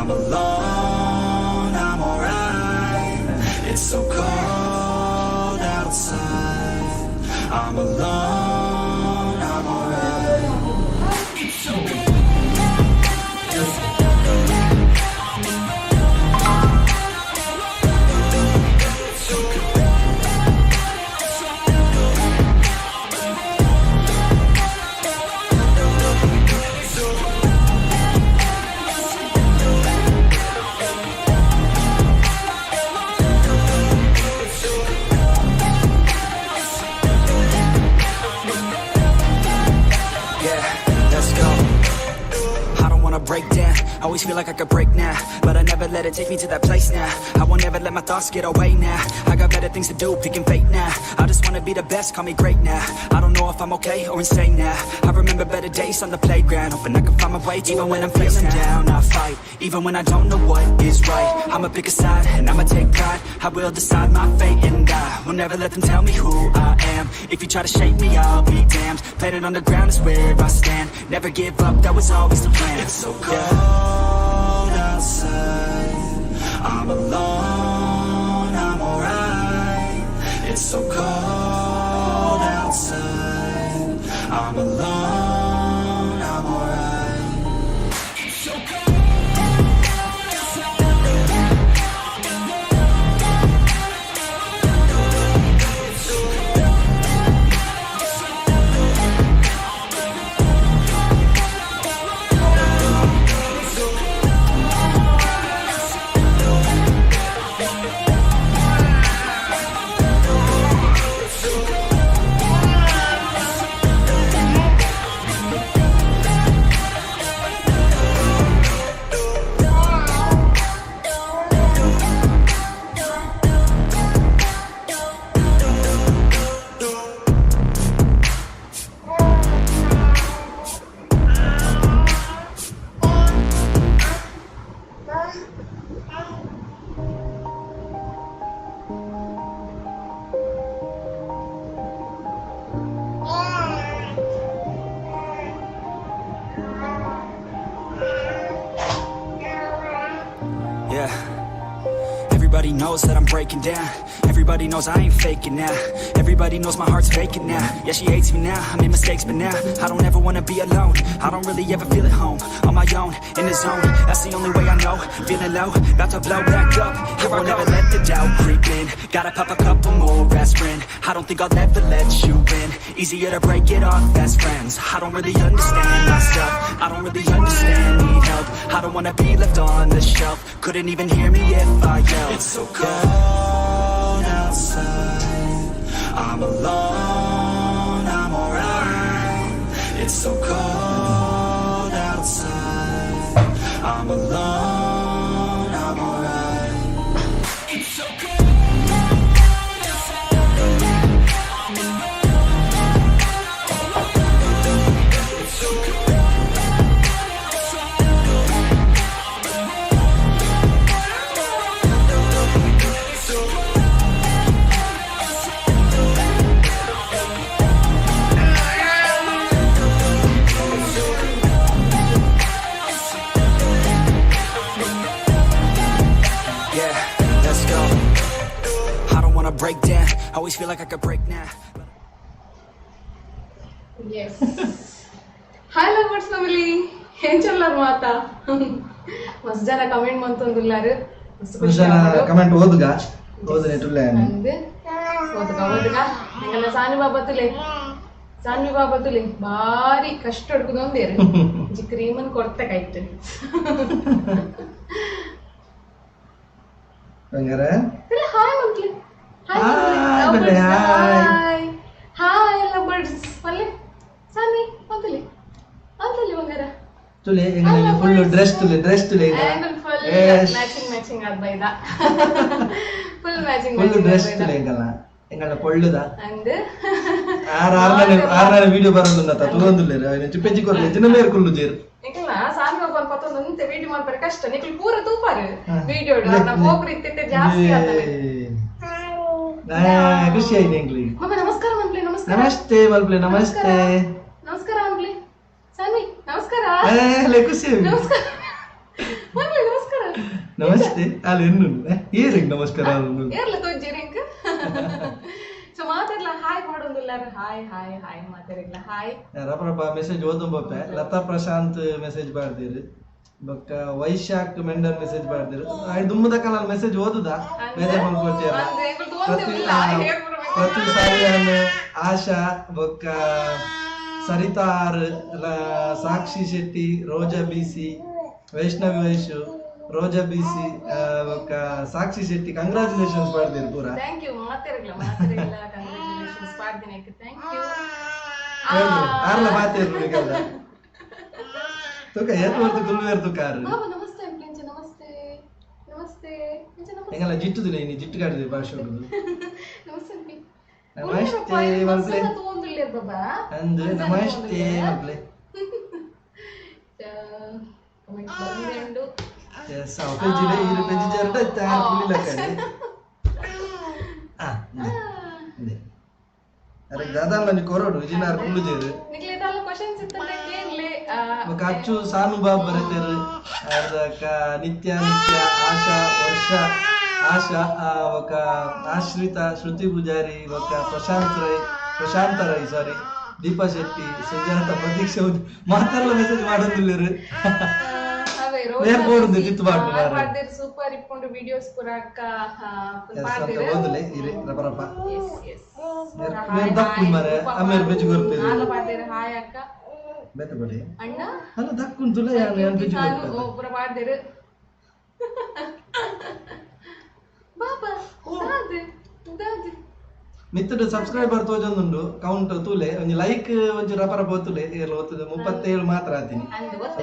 I'm alone, I'm alright. It's so cold outside. I'm alone, I'm alright. It's so cold. Break down, always feel like I could break now, but I never let it take me to that place now. I won't ever let my thoughts get away now. I got better things to do, picking fate now. I just wanna be the best, call me great now. I don't know if I'm okay or insane now. I remember better days on the playground, hoping I can find my way even when I'm feeling down. I fight, even when I don't know what is right. I'ma pick a side, and I'ma take pride. I will decide my fate, and I will never let them tell me who I am. If you try to shake me, I'll be damned. Planet on the ground is where I stand. Never give up, that was always the plan. It's so cold outside. I'm alone, I'm alright. It's so cold outside. I'm alone, I'm alright. It's so cold. Everybody knows that I'm breaking down. Everybody knows I ain't faking now. Everybody knows my heart's vacant now. Yeah, she hates me now, I made mistakes but now I don't ever wanna be alone. I don't really ever feel at home. On my own, in the zone, that's the only way I know. Feeling low, about to blow back up. I won't ever let the doubt creep in. Gotta pop a couple more aspirin. I don't think I'll ever let you in. Easier to break it off best friends. I don't really understand myself. I don't really understand, need help. I don't wanna be left on the shelf. Couldn't even hear me if I yelled. It's so cold outside. I'm alone, I'm alright. It's so cold outside. I'm alone, I'm alright. It's so cold. Break down, always feel like I could break now. Yes. Hi Lovebirdz family. ఏం చెల్లారు మాత మస్తు జన comment మంతుందులారు మస్తు జన comment ఓదుగా ఓదునేటులే అందే ಓದగా ನಿಂಗಲ ಸಾನ್ವಿ ಬಾಬತ್ತುಲೆ ಭಾರಿ ಕಷ್ಟ ಹುಡುಕುದೊಂದೇರು G ಕ್ರೀಮನ್ ಕೊಡ್ತಕಾಯ್ತು ಬಂಗಾರ ಇಲ್ಲ hi monthly hi hi Lovebirdz ಮಲ್ಲೆ ಸಾನ್ವಿ ಮಂತ್ಲಿ ಮಂತ್ಲಿ ಬಂಗಾರ ತುಲೆ ಎಂಗಲ ಫುಲ್ ಡ್ರೆಸ್ ತುಲೆ ಎಂಗಲ ಫುಲ್ ಮ್ಯಾಚಿಂಗ್ ಆದ ಬೈದ ಫುಲ್ ಮ್ಯಾಚಿಂಗ್ ಡ್ರೆಸ್ ತುಲೆ ಎಂಗಲ ಪೊಳ್ಳುದಾ ಅಂದೆ ಆರ್ನ ವಿಡಿಯೋ ಬರೋದುಂದತ ತೂಂದುಲ್ಲೆರ ನೆಚ್ಚು ಪೆಂಚಿ ಕೊರ್ಲೆ ಜಿನ ಮೇರ್ ಕುಲ್ಲು ಜೇರು ಎಂಗಲ ಸಾನ್ವಿ ಒಬ್ಬನ್ ಪತ್ತೊಂದಂತೆ ವಿಡಿಯೋ ಮಾಡ್ತಾರೆ ಕಷ್ಟ ನಿಕಲ್ ಪೂರ ತೂಪಾರು ವಿಡಿಯೋ ನಾ ಹೋಗ್ರಿ ಇತ್ತೆ ಜಾಸ್ತಿ ಆತನೆ ಖುಷಿ ಆಯ್ತು ಎಂಗ್ಲಿ ಮಗ ನಮಸ್ಕಾರ ಮಂತ್ಲಿ ನಮಸ್ಕಾರ ನಮಸ್ತೆ ಮಲ್ಪ್ಲೆ ನಮಸ್ತೆ ನಮಸ್ಕಾರ ಮಂತ್ಲಿ ಸಾನ್ವಿ ನಮಸ್ಕಾರ ಲೇ ಖುಷಿ ನಮಸ್ಕಾರ ಮಂತ್ಲಿ ನಮಸ್ಕಾರ ನಮಸ್ತೆ ಅಲ್ಲಿ ಎನ್ನು ಏರಿಂಗ್ ನಮಸ್ಕಾರ ಏರ್ಲ ತೊಜ್ಜಿರಿಂಗ್ ಸೊ ಮಾತಾಡ್ಲ ಹಾಯ್ ಮಾಡೋದಿಲ್ಲ ಹಾಯ್ ಹಾಯ್ ಹಾಯ್ ಮಾತಾಡಿಲ್ಲ ಹಾಯ್ ರಪ್ರಪ ಮೆಸೇಜ್ ಓದುಂಬಪ್ಪೆ ಲತಾ ಪ್ರಶಾಂತ್ ಮೆಸೇಜ್ ಬರ್ದಿರು ಬೊಕ್ಕ ವೈಶಾಖ್ ಮೆಂಡರ್ ಮೆಸೇಜ್ ಬರ್ದಿರು ಆಯ್ತು ದುಮ್ಮದ ಕಾಲಲ್ಲಿ ಮೆಸೇಜ್ ಓದುದಾ ಬೇಜಾರ್ ಮಾಡ್ಕೊಳ್ತೀಯಲ್ಲ ಪ್ರತಿ ಸಾರಿ ಆಶಾ ಬೊಕ್ಕ ಸರಿತಾರ್ ಸಾಕ್ಷಿ ಶೆಟ್ಟಿ ರೋಜಾ ಬಿಸಿ ವೈಷ್ಣವಿ ವೈಶು ರೋಜಾ ಬಿಸಿ ಸಾಕ್ಷಿ ಶೆಟ್ಟಿ ಕಂಗ್ರಾಚುಲೇಷನ್ಸ್ ಮಾಡ್ತೀರಿ ಪೂರ ಥ್ಯಾಂಕ್ ಯು ಮಾತಾಡಲ್ಲ ಕಂಗ್ರಾಚುಲೇಷನ್ಸ್ ಮಾಡ್ತೀನಿ ಥ್ಯಾಂಕ್ ಯು ಆರ್ಲ ಮಾತಾಡ್ಬೇಕಲ್ಲ ತುಕ ಏತ್ ಬರ್ತು ಕುಲ್ವೇರ್ ತುಕಾರ ಬಾಬಾ ನಮಸ್ತೆ ಪ್ಲೇಂಚ ನಮಸ್ತೆ ನಮಸ್ತೆ ಪ್ಲೇಂಚ ನಮಸ್ತೆ ಎಂಗಲ್ಲ ಜಿಟ್ಟುದಿಲ್ಲ ಇನಿ ಜಿಟ್ಟು ಕಾಡಿದೆ ಭಾಷೆ ಹೋಗುದು ನಮಸ್ತೆ ನಮಸ್ತೆ ಮಗ್ಲೆ ತಗೊಂಡಿಲ್ಲ ಬಾಬಾ ಅಂದು ನಮಸ್ತೆ ಮಗ್ಲೆ ಕಮೆಂಟ್ ಬಂದಿದ್ದು ಎಸ್ ಪೇಜಿಲೆ ಇರು ಪೇಜಿ ಜರ್ಡ ತಾರ್ ಕುಲಿಲ ಕಡೆ ಇದೆ ಅರೆ ದಾದಾ ಮನಿ ಕೊರೋಡು ಜಿನಾರ್ ಕುಲ್ಲು ಜೇರು ನಿಕ್ಲೆ ತಾಲ ಕ್ವೆಶ್ಚನ್ಸ್ ಇತ್ತಲ್ಲ ಕೇಳಲೆ ಕಚ್ಚು ಸಾನುಬಾಬ್ ಬರತೇರು ಅದಕ್ಕ ನಿತ್ಯ ನಿತ್ಯ ಆಶಾ ವರ್ಷ ಆಶಾ ఒక ಆಶ್ರಿತ ಶ್ರುತಿ ಪೂಜಾರಿ ఒక ಪ್ರಶಾಂತ ರೈ ಸಾರಿ ದೀಪಾ ಶೆಟ್ಟಿ ಸುಜಾತ ಪ್ರತೀಕ್ಷಾ ಮಾತಾಡಲ್ಲ ಮೆಸೇಜ್ ಮಾಡೋದಿಲ್ಲ ಸೂಪರ್ ಇಟ್ಕೊಂಡು ವಿಡಿಯೋಸ್ ಪುರಾಕ ಓದಲೆ ಇರೆ ರಬರಪ ದಕ್ಕು ಮರೆ ಆಮೇಲೆ ಬೆಚ್ಚ ಗೊರ್ಪೇರಿ ನಾಲ ಪಾಡ್ದೇರ ಹಾಯ್ ಅಕ್ಕ ಬೇತ ಬಡಿ ಅಣ್ಣ ಅಲ್ಲ ದಕ್ಕು ತುಲೆ ಯಾನ್ ಬೆಚ್ಚ ಗೊರ್ಪೇರಿ ನಾನು ಪುರ ಪಾಡ್ದೇರ ಬಾಬಾ ದಾದೆ ದಾದೆ ಮಿತ್ತಡು ಸಬ್ಸ್ಕ್ರೈಬರ್ ತೋಜೊಂದುಂಡು ಕೌಂಟ್ ತೂಲೆ ಒಂಜಿ ಲೈಕ್ ಒಂಜಿ ರಪರ ಪೋತುಲೆ ಏರ್ಲ ಓತುದು 37 ಮಾತ್ರ ಆತೀನಿ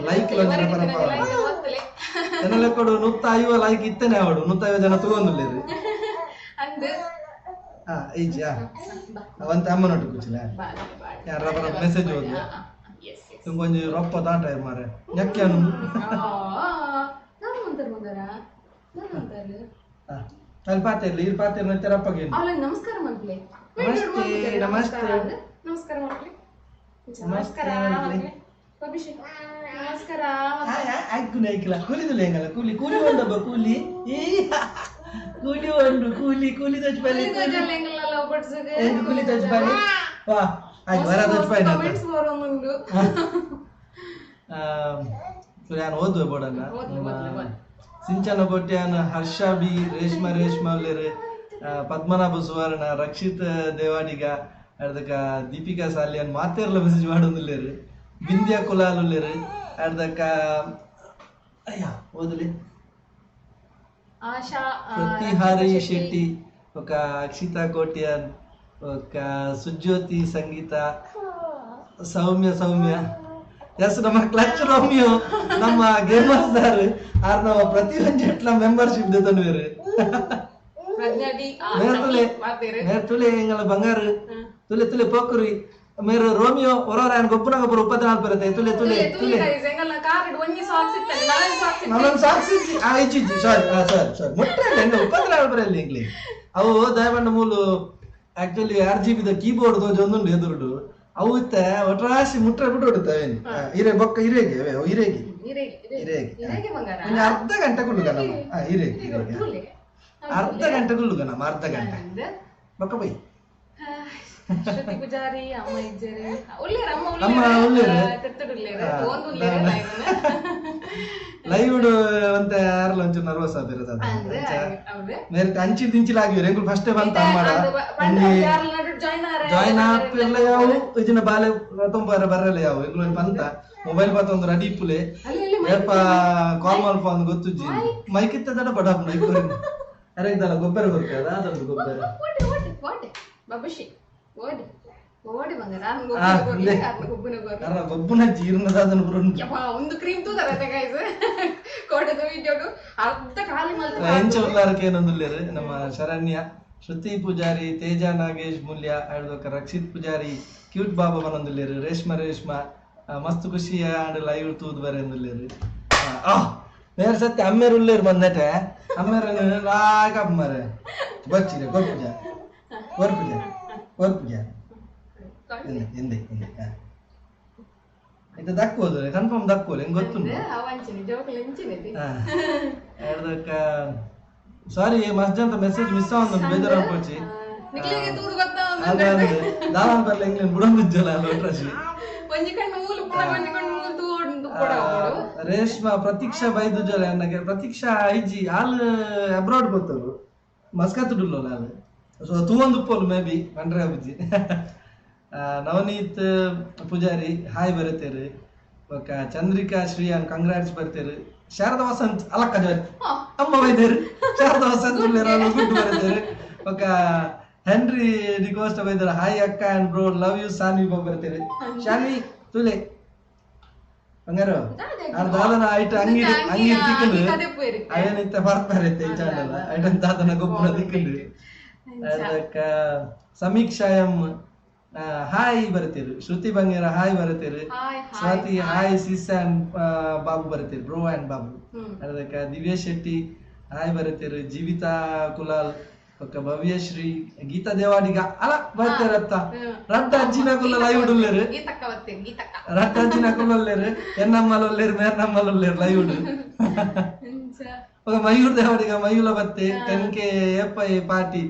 ಲೈಕ್ ಒಂಜಿ ರಪರ ಜನಲ ಕೊಡು 150 ಲೈಕ್ ಇತ್ತನೆ ಅವಡು 150 ಜನ ತಗೊಂದುಲ್ಲೇರು ಅಂದೆ ಈಜಿ ಅವಂತ ಅಮ್ಮನೊಟ್ಟು ಕುಚಿಲ ಯಾರ ರಪರ ಮೆಸೇಜ್ ಓದು ತುಂಗೊಂಜಿ ರೊಪ್ಪ ದಾಟ ಮಾರೆ ಯಾಕ್ಯಾನು ನಾನು ಅಂತಾರೆ ಬಂದರ ನಾನು ಅಂತಾರೆ ಅಲ್ಲಿ ಪಾತೆರ್ಲಿ ಇಲ್ಲಿ ಪಾತೆರ್ನ ತೆರಪ್ಪಗೆ ಅವಳ ನಮಸ್ಕಾರ ಮಗ್ಲೆ ನಮಸ್ತೆ ನಮಸ್ತೆ ನಮಸ್ಕಾರ ಮಗ್ಲೆ ನಮಸ್ಕಾರ ಮಗ್ಲೆ ಅಭಿಷೇಕ್ ನಮಸ್ಕಾರ ಆಯ್ಕು ನೈಕಿಲ್ಲ ಕೂಲಿದುಲೆ ಹೆಂಗಲ್ಲ ಕೂಲಿ ಕೂಲಿ ಒಂದಬ್ಬ ಕೂಲಿ ಕೂಲಿ ಒಂದು ಕೂಲಿ ತಜ್ಪಾಲಿ ಹೆಂಗಲ್ಲ ಲವ್ಬರ್ಡ್ಸ್ಗೆ ಕೂಲಿ ತಜ್ಪಾಲಿ ವಾ ಆಯ್ತು ವರ ತಜ್ಪಾಲಿ ಕಮೆಂಟ್ಸ್ ಬರೋಮುಂದು ನಾನು ಓದುವೆ ಬೋರ್ಡನ್ನ ಸಿಂಚನ ಕೊಟ್ಯಾನ ಹರ್ಷ ಬಿ ರೇಷ್ಮಾ ಒಲ್ಲೆರು ಪದ್ಮನಾಭ ಸುವರ್ಣ ರಕ್ಷಿತ್ ದೇವಾಡಿಗ ಅರ್ಧಕ ದೀಪಿಕಾ ಸಾಲಿಯನ್ ಮಾತೇರ್ಲ ಮೆಸೇಜ್ ಮಾಡೋದಿಲ್ಲೇರು ಬಿಂದ್ಯಾ ಕುಲಾಲ್ ಉಲ್ಲೇರು ಅರ್ಧಕ ಅಯ್ಯ ಓದಲಿ ಆಶಾ ಪ್ರತಿಹಾರಿ ಶೆಟ್ಟಿ ఒక ಅಕ್ಷಿತಾ ಕೋಟ್ಯಾನ್ ఒక ಸುಜ್ಯೋತಿ ಸಂಗೀತ ಸೌಮ್ಯ ಎಸ್ ನಮ್ಮ ಕ್ಲಚ್ ರೋಮಿಯೋ ನಮ್ಮ ಗೇಮರ್ಸ್ ದಾರು ಆರ್ ನಮ್ಮ ಪ್ರತಿಯೊಂದು ಎಟ್ಲ ಮೆಂಬರ್ಶಿಪ್ ದೇತನ್ವೇರು ತುಲೆ ಎಂಗಲ ಬಂಗಾರು ತುಲೆ ಪೋಕುರಿ ಮೇರು ರೋಮಿಯೋ ಒರೋರ ಗೊಬ್ಬನ ಗೊಬ್ಬರ 24 ಬರುತ್ತೆ ತುಲೆ ನನ್ನೊಂದು ಸಾಕ್ಸ್ ಇಚ್ಚಿ ಸಾರಿ ಮುಟ್ರೆ ಹೆಂಗ 24 ಬರಲ್ಲ ಇಂಗ್ಲಿ ಅವು ದಯಮಂಡ ಮೂಲು ಆಕ್ಚುಲಿ RGB ದ ಕೀಬೋರ್ಡ್ ಒಂದುಂಡು ಎದುರುಡು ಅವು ಇತ್ತೆ ಒಟ್ರಾಸಿ ಮುಟ್ರೆ ಬಿಟ್ಟು ಹೊಡುತ್ತವೆ ಹಿರೇ ಬೊಕ್ಕ ಹಿರೇಗಿ ಅರ್ಧ ಗಂಟೆ ಕುಳ್ಳುಗ ನಮ್ಮ ಹಿರೇಗಿ ಅರ್ಧ ಗಂಟೆ ಕುಳ್ಳುಗ ನಮ್ಮ ಅರ್ಧ ಗಂಟೆ ಬೊಕ್ಕ ಬೈ ಶ್ರುತಿ ಪೂಜಾರಿ ಅಮ್ಮ ಇಜ್ಜರೆ ಉಲ್ಲೇರ ಅಮ್ಮ ಅಮ್ಮ ಉಲ್ಲೇರ ತೆತ್ತಡು ಉಲ್ಲೇರ ಒಂದು ಉಲ್ಲೇರ ಲೈವ್ ಅಂತ ಯಾರಲ್ಲ ಒಂಚೂರು ನರ್ವಸ್ ಆಗಿರೋದು ಮೇರೆ ಅಂಚಿ ದಿಂಚಿಲಾಗಿವೆ ರೆಂಗುಲ್ ಫಸ್ಟ್ ಬಂತ ಮಾಡ ಜಾಯಿನ್ ಆಪಿಲ್ಲ ಯಾವ ಇದಿನ ಬಾಲೆ ತೊಂಬಾರ ಬರಲ್ಲ ಯಾವ ಎಂಗ್ಳು ಪಂತ ಮೊಬೈಲ್ ಪಾತ ಒಂದು ರೆಡಿ ಪುಲೆ ಏಪ ಕಾಲ್ ಮಲ್ಪ ಒಂದು ಗೊತ್ತುಜ್ಜಿ ಮೈಕ್ ಇತ್ತದ ಬಡ ಮೈಕ್ ಅರೆ ಇದಲ್ಲ ಗೊಬ್ಬರ ಬರ್ತದೆ ಅದೊಂದು ಗೊಬ್ಬರ ಬಾಬುಶಿ ಓಡಿ ಓಡಿ ಬಂಗಾರ ಗೊಬ್ಬನ ಜೀರ್ಣದಾದನ ಒಂದು ಕ್ರೀಮ್ ತೂದಾರತ್ತೆ ಗೈಸ್ ಕೋಟದ ವಿಡಿಯೋಡು ಅರ್ಧ ಖಾಲಿ ಮಾಡ್ತಾರೆ ಎಂಚ ಉಲ್ಲಾರಕ್ಕೆ ಏನೊಂದುಲ್ಲೇರು ನಮ್ಮ ಶರಣ್ಯ ಶ್ರುತಿ ಪೂಜಾರಿ ತೇಜ ನಾಗೇಶ್ ಮೂಲ್ಯ ಆಡ್ದೊಕ ರಕ್ಷಿತ್ ಪೂಜಾರಿ ಕ್ಯೂಟ್ ಬಾಬಾ ಬಂದೊಂದುಲ್ಲೇರು ರೇಷ್ಮಾ ಮಸ್ತ್ ಖುಷಿ ಆಡ್ ಲೈವ್ ತೂದ್ ಬರೆ ಅಂದುಲ್ಲೇರು ಬೇರೆ ಸತ್ಯ ಅಮ್ಮೇರು ಉಲ್ಲೇರು ಬಂದಟೆ ಅಮ್ಮೇರನ್ನು ರಾಕಪ್ಪ ಮರೆ ಬಚ್ಚಿರೆ ಗೊರ್ಪುಜ ಹಿಂದೆ ಇದು ದಕ್ಕೋದು ಕನ್ಫರ್ಮ್ ದಕ್ಕೋಲೆ ಹೆಂಗ್ ಗೊತ್ತುಂಟು ಅವಂಚಿನಿ ಜೋಕುಲು ಎಂಚಿನಿ ಅದಕ್ಕ ಸಾರಿ ಮಸ್ತ್ ಅಂತ ಮೆಸೇಜ್ ಮಿಸ್ ಆಗೊಂದು ಬೇಜಾರು ಪೋಚಿ ನಿಕ್ಲಿಗೆ ತೂದು ಗೊತ್ತಾ ದಾವನ್ ಬರ್ಲ ಇಂಗ್ಲೆಂಡ್ ಬುಡಂಬಿದ್ದಲ್ಲ ಲೋಟ್ರಾಸಿ ಒಂಜಿ ಕಣ್ಣು ಮೂಲು ಪುಡ ಒಂಜಿ ಕಣ್ಣು ಮೂಲು ತೂಡು ಪುಡ ರೇಷ್ಮಾ ಪ್ರತೀಕ್ಷಾ ಬೈದು ಜೊಲೆ ಅನ್ನಗೆ ಪ್ರತೀಕ್ಷಾ ಐಜಿ ಆಲ್ ಅಬ್ರಾಡ್ ಗೊತ್ತರು ಮಸ್ಕತ್ ಡುಲ್ಲೋಲ ಆಲ್ ಸೊ ತೂವೊಂದು ಪೋಲ್ ಮೇ ಬಿ ಪಂಡ್ರೆ ಅಬುಜಿ ನವನೀತ್ ಪೂಜಾರಿ ಹಾಯ್ ಬರುತ್ತೇರು ಬೊಕ್ಕ ಚಂದ್ರಿಕಾ ಶ್ರೀಯಾನ್ ಕಂಗ್ರಾಟ್ಸ್ ಬರ್ತೇರು ಶಾರದಾ ವಸಂತ್ ಅಲಕ್ಕ ಜೋರಿ ಅಮ್ಮ ಬೈದೇರು ಶಾರದಾ ವಸಂತ್ ಗುಡ್ ಬರುತ್ತೇರು ಬೊಕ್ಕ ಹೆನ್ರಿ ಡಿಕೋಸ್ಟ್ ಬೈದರು ಹಾಯ್ ಅಕ್ಕ and bro love you Saanvi ಬರ್ತೀರಿ ಶಾನ್ವಿ ತುಲೆ ಹಂಗಾರ ದಾದನ ಐಟ ಅಂಗಿ ಅಂಗಿ ತಿಕ್ಕಂಡು ಅವೇನಿತ್ತ ಬರ್ತಾರೆ ಚಾನಲ್ ಐಟನ್ ದಾದನ ಗೊಬ್ಬರ ತಿಕ್ಕಂಡು ಅದಕ್ಕ ಸಮೀಕ್ಷಾ ಎಂ ಹಾಯ್ ಬರ್ತೀರಿ ಶ್ರುತಿ ಬಂಗೇರ ಹಾಯ್ ಬರ್ತೀರಿ Swati hi Sis and Babu ಬರ್ತೀರಿ ಬ್ರೋ ಅಂಡ್ ಬಾಬು ಅದಕ್ಕ ದಿವ್ಯಾ ಶೆಟ್ಟಿ ಹಾಯ್ ಬರ್ತೀರಿ ಜೀವಿತಾ ಕುಲಾಲ್ ಭವ್ಯಶ್ರೀ ಗೀತಾ ದೇವಾಡಿಗ ಅಲ್ಲ ಬರ್ತಾರತ್ತ ರಟ್ಟ ಅಜ್ಜಿನ ಕುಲ್ಲ ಲೈವ್ ಉಡುಲ್ಲೇರು ರಟ್ಟ ಅಜ್ಜಿನ ಕುಲ್ಲಲ್ಲೇರು ಎನ್ನಮ್ಮಲ್ಲೊಲ್ಲೇರು ಮೇರ್ನಮ್ಮಲ್ಲೊಲ್ಲೇರು ಲೈವ್ ಉಡು ಮಯೂರ್ ದೇವಾಡಿಗ ಮಯೂಲ ಬತ್ತೆ 10K ಎಫ್ಐ ಪಾರ್ಟಿ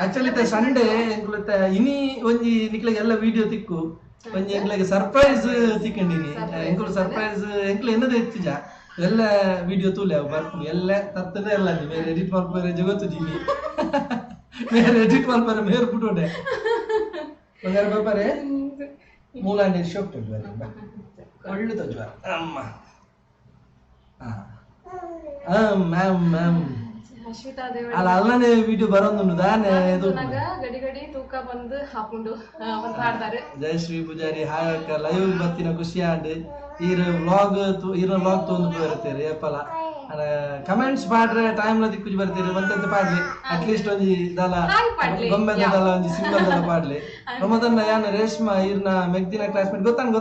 ಆಕ್ಚುಲಿ ಸಂಡೇ ಎಂಕ್ಲತ್ತ ಇನಿ ಒಂಜಿ ನಿಕ್ಲೆಗೆ ಎಲ್ಲ ವಿಡಿಯೋ ತಿಕ್ಕು ಒಂಜಿ ಎಂಕ್ಲೆಗೆ ಸರ್ಪ್ರೈಸ್ ತಿಕ್ಕಂಡಿನಿ ಎಂಕ್ಲು ಸರ್ಪ್ರೈಸ್ ಎಂಕ್ಲು ಎನ್ನದ ಹೆಚ್ಚಿಜ ಎಲ್ಲ ವಿಡಿಯೋ ತೂಲೆ ಅವು ಬರ್ಕೊಂಡು ಎಲ್ಲ ತತ್ತದೇ ಎಲ್ಲ ಮೇರೆ ಎಡಿಟ್ ಮಾಡ್ತಾರೆ ಜಗತ್ತು ಜೀನಿ ಮೇರೆ ಎಡಿಟ್ ಮಾಡ್ತಾರೆ ಮೇರೆ ಪುಟೋಡೆ ಬಂಗಾರ ಬಾಪಾರೆ ಮೂಲಾಂಡೆ ಶೋಕ್ ತೊಂದ್ರೆ ಒಳ್ಳೆದು ಜ್ವರ ಅಮ್ಮ ಮ್ಯಾಮ್ ಅಲ್ಲ ಅಲ್ಲನೇ ವಿಡಿಯೋ ಬರೋದು ದಾನೆ ಗಡಿ ಗಡಿ ತೂಕ ಬಂದು ಹಾಕೊಂಡು ಹಾಡ್ತಾರೆ ಜಯಶ್ರೀ ಪೂಜಾರಿ ಹಾಯ್ ಅಕ್ಕ ಲೈವ್ ಬತ್ತಿನ ಖುಷಿ ಆಂಡ್ ಈರ ವ್ಲಾಗ್ ತೊಂದು ಬರುತ್ತೀರಿ ಎಪ್ಪಲ ಕಮೆಂಟ್ಸ್ ಪಾಡ್ರೆ ಟೈಮ್ ಲ ದಿಕ್ಕುಜಿ ಬರ್ತೀರಿ ಮಂತ ಪಾಡ್ಲಿ ಅಟ್ಲೀಸ್ಟ್ ಒಂಜಿ ದಲ ಗೊಂಬೆದ ದಲ ಒಂಜಿ ಸಿಂಬಲ್ ದಲ ಪಾಡ್ಲಿ ಪ್ರಮೋದನ್ನ ಯಾನ ರೇಷ್ಮಾ ಈರ್ನ ಮೆಗ್ದಿನ ಕ್ಲಾಸ್ಮೇಟ್ ಗೊತ್ತಾಂಡು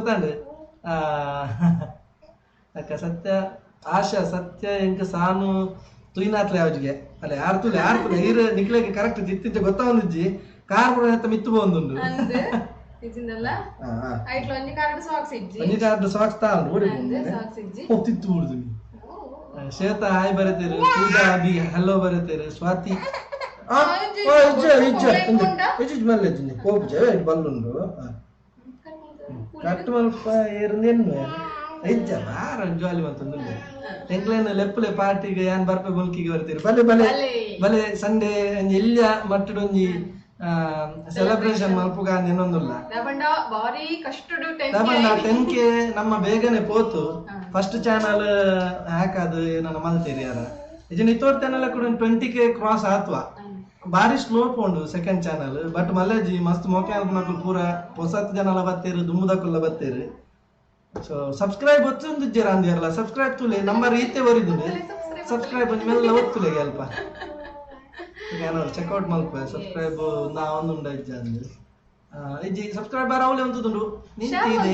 ಅಕ್ಕ ಸತ್ಯ ಆಶಾ ಸತ್ಯ ಎಂಕ ಸಾನು ತುಯಿನಾತ್ಲೆ ಅವಜಿಗೆ ಅಲ್ಲ ಯಾರು ತುಲೆ ಈರ ನಿಕ್ಲೆಗೆ ಕರೆಕ್ಟ್ ತಿತ್ತಿಂಚೆ ಗೊತ್ತಾವೊಂದಿಜ್ಜಿ ಕಾರ್ ಕೂಡ ಹತ್ತ ಮಿತ್ತು ಬಂದುಂಡು ಸಾಕ್ಸ್ ತಿತ್ತು ಬಿಡುದು ಶ್ವೇತಾ ಹಾಯ್ ಬರತ್ತೇರು ಪೂಜಾ ಅಭಿ ಹಲೋ ಬರತ್ತೇರು ಸ್ವಾತಿ ಬಲ್ಲುಂಡು ಕಟ್ಟು ಮಲ್ಪ ಏರ್ನೇನು ಐಜ್ಜ ಬಾರ ಜಾಲಿ ಮತ್ತೊಂದು ಎಂಕ್ಲೇನು ಲೆಪ್ಪಲೆ ಪಾರ್ಟಿಗೆ ಯಾನ್ ಬರ್ಪೆ ಮುಲ್ಕಿಗೆ ಬರ್ತೀರಿ ಬಲೆ ಬಲೆ ಬಲೆ ಸಂಡೇ ಎಲ್ಲ ಮಟ್ಟಡೊಂಜಿ ಸೆಲೆಬ್ರೇಷನ್ ಮಲ್ಪುಗ ಇನ್ನೊಂದಿಲ್ಲ 10K ನಮ್ಮ ಬೇಗನೆ ಪೋತು ಫಸ್ಟ್ ಚಾನಲ್ ಹಾಕದು ನನ್ನ ಮಲ್ತೇರಿ ಯಾರ ಇದನ್ನ ಇತ್ತೋರ್ತೇನೆಲ್ಲ ಕೂಡ 20K ಕ್ರಾಸ್ ಆತ್ವಾ ಬಾರಿ ಸ್ಲೋ ಪೋಂಡು ಸೆಕೆಂಡ್ ಚಾನಲ್ ಬಟ್ ಮಲ್ಲೆಜಿ ಮಸ್ತ್ ಮೊಕೆ ಮಕ್ಕಳು ಪೂರ ಹೊಸತ್ ಜನಲ ಬತ್ತೇರು ದುಮ್ಮದಕ್ಕಲ್ಲ ಬತ್ತೇರು ಸೊ ಸಬ್ಸ್ಕ್ರೈಬ್ ಒತ್ತೊಂದು ಜರ ಅಂದಿರಲ್ಲ ಸಬ್ಸ್ಕ್ರೈಬ್ ತುಲೆ ನಮ್ಮ ರೀತಿ ಬರಿದ್ದೀನಿ ಸಬ್ಸ್ಕ್ರೈಬ್ ಅಂದ್ಮೇಲೆ ಒತ್ತುಲೆ ಅಲ್ಪ ಏನೋರು ಚೆಕ್ಔಟ್ ಮಲ್ಪ ಸಬ್ಸ್ಕ್ರೈಬ್ ನಾ ಒಂದು ಉಂಡಜ್ಜ ಅಂದು ಇಜ್ಜಿ ಸಬ್ಸ್ಕ್ರೈಬರ್ ಅವಳೆ ಅಂತುಂಡು ನಿಂತಿದೆ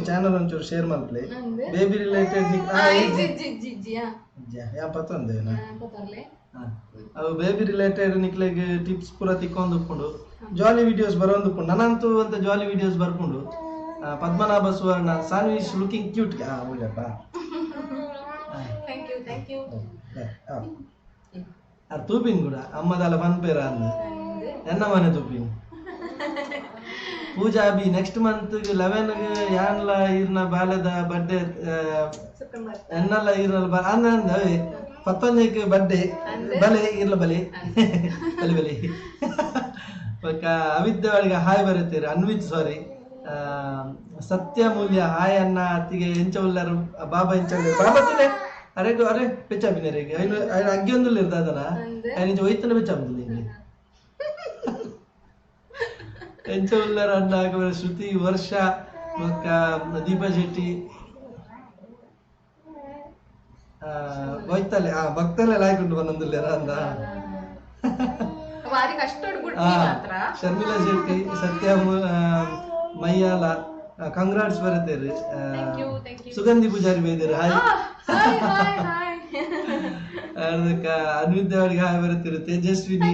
ಚಾನಲ್ ಒಂಚೂರು ಶೇರ್ ಮಲ್ಪ್ಲೆ ಬೇಬಿ ರಿಲೇಟೆಡ್ ಯಾ ಪತ್ತೊಂದೆ ಅವು ಬೇಬಿ ರಿಲೇಟೆಡ್ ನಿಕ್ಲೆಗೆ ಟಿಪ್ಸ್ ಪೂರ ತಿಕ್ಕೊಂಡು ಉಪ್ಪುಂಡು ಜಾಲಿ ವಿಡಿಯೋಸ್ ಬರೋದು ಉಪ್ಪುಂಡು ನನಂತೂ ಅಂತ ಜಾಲಿ ವಿಡಿಯೋಸ್ ಬರ್ಕೊಂಡು ಪದ್ಮನಾಭ ಸುವರ್ಣ ಸಾನ್ವಿ ಇಸ್ ಲುಕಿಂಗ್ ಕ್ಯೂಟ್ ಒಳ್ಳೆಪ್ಪ ಅದು ತೂಪಿನ್ ಕೂಡ ಅಮ್ಮದಲ್ಲ ಪನ್ಪೇರ ಅಂದು ಎನ್ನ ಮನೆ ತೂಪಿನ್ ಪೂಜಾ ಅಭಿ ನೆಕ್ಸ್ಟ್ ಮಂತ್ 11 ಯಾನ್ಲ ಈರ್ನ ಬಾಲ್ಯದ ಬರ್ಡೇ ಎನ್ನಲ್ಲ ಈರ್ನಲ್ಲ ಅಂದ 11ಕ್ಕೆ ಬರ್ಡೇ ಬಲೆ ಇರ್ಲ ಬಲೆ ಬಲೆ ಬಲೆ ಅವಿದ್ಯ ಒಳಗೆ ಹಾಯ್ ಬರುತ್ತೀರಿ ಅನ್ವಿತ್ ಸಾರಿ ಸತ್ಯ ಮೂಲ್ಯ ಹಾಯ್ ಅನ್ನ ಅತ್ತಿಗೆ ಎಂಚ ಉಳ್ಳರು ಬಾಬಾ ಎಂಚ ಬಾಬಾ ತಿಲೆ ಅರೆ ಅರೆ ಪೆಚ್ಚಾಪಿನರಿಗೆ ಅಗ್ಗಿ ಒಂದು ಇರ್ತದನ ನಿಜ ಒಯ್ತನ ಪೆಚ್ಚಾಪಿಲ್ಲ ಎಂಚ ಉಳ್ಳರ ಅನ್ನ ಶ್ರುತಿ ವರ್ಷ ದೀಪಾ ಶೆಟ್ಟಿ ಹೋಯ್ತಲೆ ಭಕ್ತಲೆ ಲಾಯ್ಕೊಂಡು ಬಂದೊಂದಿಲ್ಲ ಅಂದ ಶರ್ಮಿಳಾ ಶೆಟ್ಟಿ ಸತ್ಯ ಮೈಯಾಲ ಕಂಗ್ರಾಟ್ಸ್ ಬರುತ್ತೇರಿ ಸುಗಂಧಿ ಪೂಜಾರಿ ಬೇದಿರು ಹಾಯ್ ಅದಕ್ಕ ಅನ್ವಿದ್ಯ ಅವರಿಗೆ ಹಾಯ್ ಬರುತ್ತಿರು ತೇಜಸ್ವಿನಿ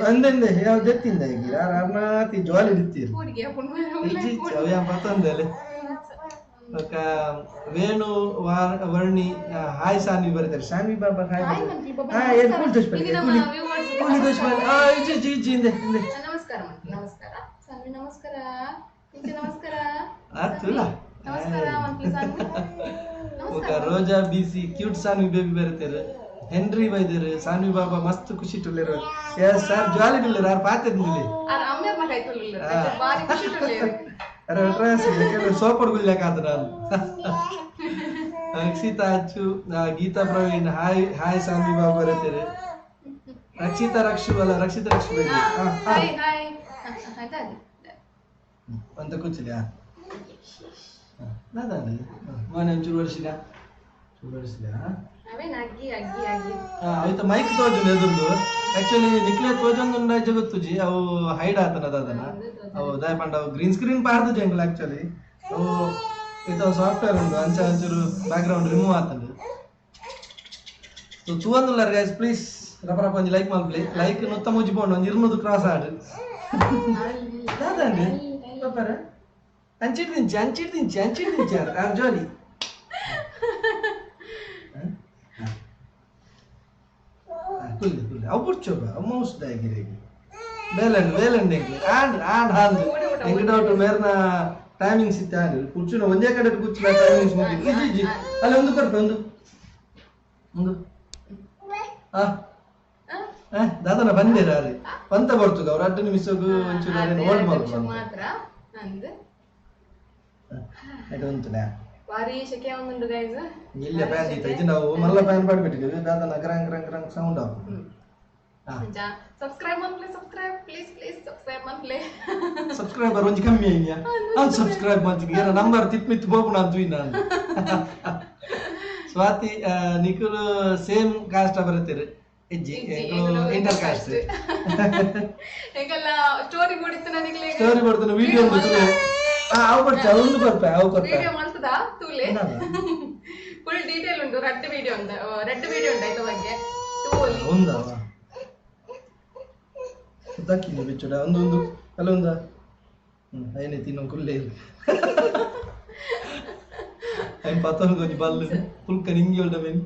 ಅಂದಂದೆ ಯಾವ್ದು ಎತ್ತಿಂದ ಈಗ ಅರ್ನಾತಿ ಜ್ವಾಲಿ ಇಡ್ತೀರಿ ಅವ್ಯಾ ಪತ್ತಂದಲೆ ఒక ವೇಣು ವರ್ಣಿ ಹಾಯ್ ಸಾನ್ವಿ ಬರ್ತಾರೆ ಸಾನ್ವಿ ಬಾಬಾ ಹಾಯ್ ಹಾಯ್ ಕೂಲ್ ತೋರಿಸ್ಬೇಕು ಕೂಲಿ ತೋರಿಸ್ಬೇಕು ಇಜ್ಜಿ ಇಜ್ಜಿ ಇಜ್ಜಿ ಹಿಂದೆ ಹಿಂದೆ ನಮಸ್ಕಾರ ನಮಸ್ಕಾರ ಸಾನ್ವಿ ನಮಸ್ಕಾರ ಇಂಚೆ ನಮಸ್ಕಾರ ಆತುಲ್ಲ ನಮಸ್ಕಾರ ಮಂತ್ಲಿ ಸಾನ್ವಿ ఒక రోజా బీసీ క్యూట్ సాన్వి బేబీ ಬರ್ತಾರೆ ಹೆನ್ರಿ ಬೈದರು ಸಾನ್ವಿ ಬಾಬಾ ಮಸ್ತ್ ಖುಷಿ ಟುಲ್ಲಿರು ಎಸ್ ಸರ್ ಜಾಲಿ ಟುಲ್ಲಿರು ಯಾರು ಪಾತೆದ್ ನಿಲ್ಲಿ ಅರ ಅಮ್ಮರ್ ಮಗೈ ಟುಲ್ಲಿರು ಬಾರಿ ಖುಷಿ ಟುಲ್ಲಿರು ಅರೆ ಟ್ರಾಸ್ ಇದೆ ಸೋಪಡ್ ಗುಲ್ಯಾಕಾದ ನಾನು ರಕ್ಷಿತಾ ಅಚ್ಚು ಗೀತಾ ಪ್ರವೀಣ್ ಹಾಯ್ ಹಾಯ್ ಸಾನ್ವಿ ಬಾಬಾ ಬರ್ತಾರೆ ರಕ್ಷಿತಾ ರಕ್ಷು ಅಲ್ಲ ರಕ್ಷಿತಾ ರಕ್ಷು ಬೇಡಿ ಹಾಯ್ ಹಾಯ್ ಆಯ್ತಾ ಅಂತ ಕೂಚಿಲ್ಲ ನಾದಾನೆ ಮನೆ ಚೂರು ವರ್ಷಿಲ್ಲ ಚೂರು ವರ್ಷಿಲ್ಲ ಅವೇ ನಗ್ಗಿ ಅಗ್ಗಿ ಅಗ್ಗಿ ಆಯ್ತು ಮೈಕ್ ತೋಜುಂಡು ಎದುರ್ದು ಆಕ್ಚುಲಿ ನಿಕ್ಲೆ ತೋಜೊಂದು ರಾಜ್ಯ ಗೊತ್ತುಜಿ ಅವು ಹೈಡ್ ಆತನದ ಅದನ್ನ ಅವು ದಯಪಂಡ ಅವು ಗ್ರೀನ್ ಸ್ಕ್ರೀನ್ ಪಾಡ್ದು ಜಂಗಲ್ ಆಕ್ಚುಲಿ ಅವು ಇದು ಸಾಫ್ಟ್ವೇರ್ ಉಂಟು ಅಂಚ ಒಂಚೂರು ಬ್ಯಾಕ್ ಗ್ರೌಂಡ್ ರಿಮೂವ್ ಆತಂದು ಸೊ ತೂವಂದುಲ್ಲಾರ ಗೈಸ್ ಪ್ಲೀಸ್ ರಪರಪ ಒಂಜಿ ಲೈಕ್ ಮಲ್ಪ್ಲಿ ಲೈಕ್ ನೊತ್ತ ಮುಜ್ಜಿಕೊಂಡು ಒಂದು 200 ಕ್ರಾಸ್ ಆಡು ನಾದಂడి ಪಾಪರ ಅಂಚಿಡ್ದಿಂಚಿ ಆರ್ ಜೋಲಿ ಅವು ಕೂರ್ಚೋಬ ಮೌಸ್ ದಾಗಿರಿ ಬೇಲಂಡ್ ಎಂಗಡೌಟ್ ಮೇರ್ನ ಟೈಮಿಂಗ್ಸ್ ಇತ್ತೆ ಆಡು ಕೂರ್ಚುನ ಒಂದೇ ಕಡೆ ಕೂರ್ಚಿನ ಟೈಮಿಂಗ್ಸ್ ಮುಗಿದು ಇಜ್ಜಿ ಅಲ್ಲಿ ಒಂದು ಕೊರಪೆ ಒಂದು ದಾದನ ಬಂದಿರ ರೀ ಪಂತ ಬರ್ತದ ಅವ್ರ 2 ನಿಮಿಷಕ್ಕೂ ಒಂಚೂರು ಹೋಲ್ಡ್ ಮಾಡ್ಕೊಂಡು ಮಾತ್ರ ಅಂದು ಅದು ಉಂಟುನಾ ಬಾರಿ ಶೆಕೆ ಆಗುಂಡು ಗೈಸ್ ಇಲ್ಲ ಫ್ಯಾನ್ ಇತ್ತು ಇದು ನಾವು ಮಲ್ಲ ಫ್ಯಾನ್ ಮಾಡ್ಬಿಟ್ಟಿದ್ದೀವಿ ದಾದನ ಗ್ರಂಗ್ ಸೌಂಡ್ ಆಫ್ ಸಬ್ಸ್ಕ್ರೈಬ್ ಮಾಡ್ಲಿ ಸಬ್ಸ್ಕ್ರೈಬ್ ಪ್ಲೀಸ್ ಸಬ್ಸ್ಕ್ರೈಬ್ ಮಾಡ್ಲಿ ಸಬ್ಸ್ಕ್ರೈಬರ್ ಒಂಚ ಕಮ್ಮಿ ಆಯ್ಯಾ ಅದು ಸಬ್ಸ್ಕ್ರೈಬ್ ಮಾಡ್ತೀನಿ ಏನೋ ನಂಬರ್ ತಿಪ್ಪಿತ್ತು ಬೋಪು ನಾನು ನಾನು ಸ್ವಾತಿ ನಿಖಿಲ್ ಸೇಮ್ ಕಾಸ್ಟ್ ಬರುತ್ತೀರಿ ಇಜ್ಜಿ ಇಂಟರ್ ಕಾಸ್ಟ್ ಹೇಗಲ್ಲ ಸ್ಟೋರಿ ಕೊಡ್ತೀನಿ ನಿಖಿಲ್ ಸ್ಟೋರಿ ಕೊಡ್ತೀನಿ ವಿಡಿಯೋ ಮಾಡ್ತೀನಿ ಅವು ಬರ್ತಾ ಒಂದು ಬರ್ತಾ ಅವು ಬರ್ತಾ ವಿಡಿಯೋ ಮಾಡ್ತದಾ ತೂಲೆ ಫುಲ್ ಡೀಟೇಲ್ ಉಂಟು ರೆಡ್ ವಿಡಿಯೋ ಉಂಟು ಆಯ್ತು ಬಗ್ಗೆ ತೂಲಿ ಒಂದಾ ಸುತ್ತಾಕಿಲ್ಲ ಬಿಚ್ಚುಡ ಒಂದು ಅಲ್ಲ ಒಂದ ಐನೇ ತಿನ್ನೋ ಕುಲ್ಲೆ ಐ ಪತ್ತೊಂದು ಕೊಂಚ ಬಲ್ಲು ಪುಲ್ಕ ನಿಂಗಿ ಒಳ್ಳೆ ಮೇನ್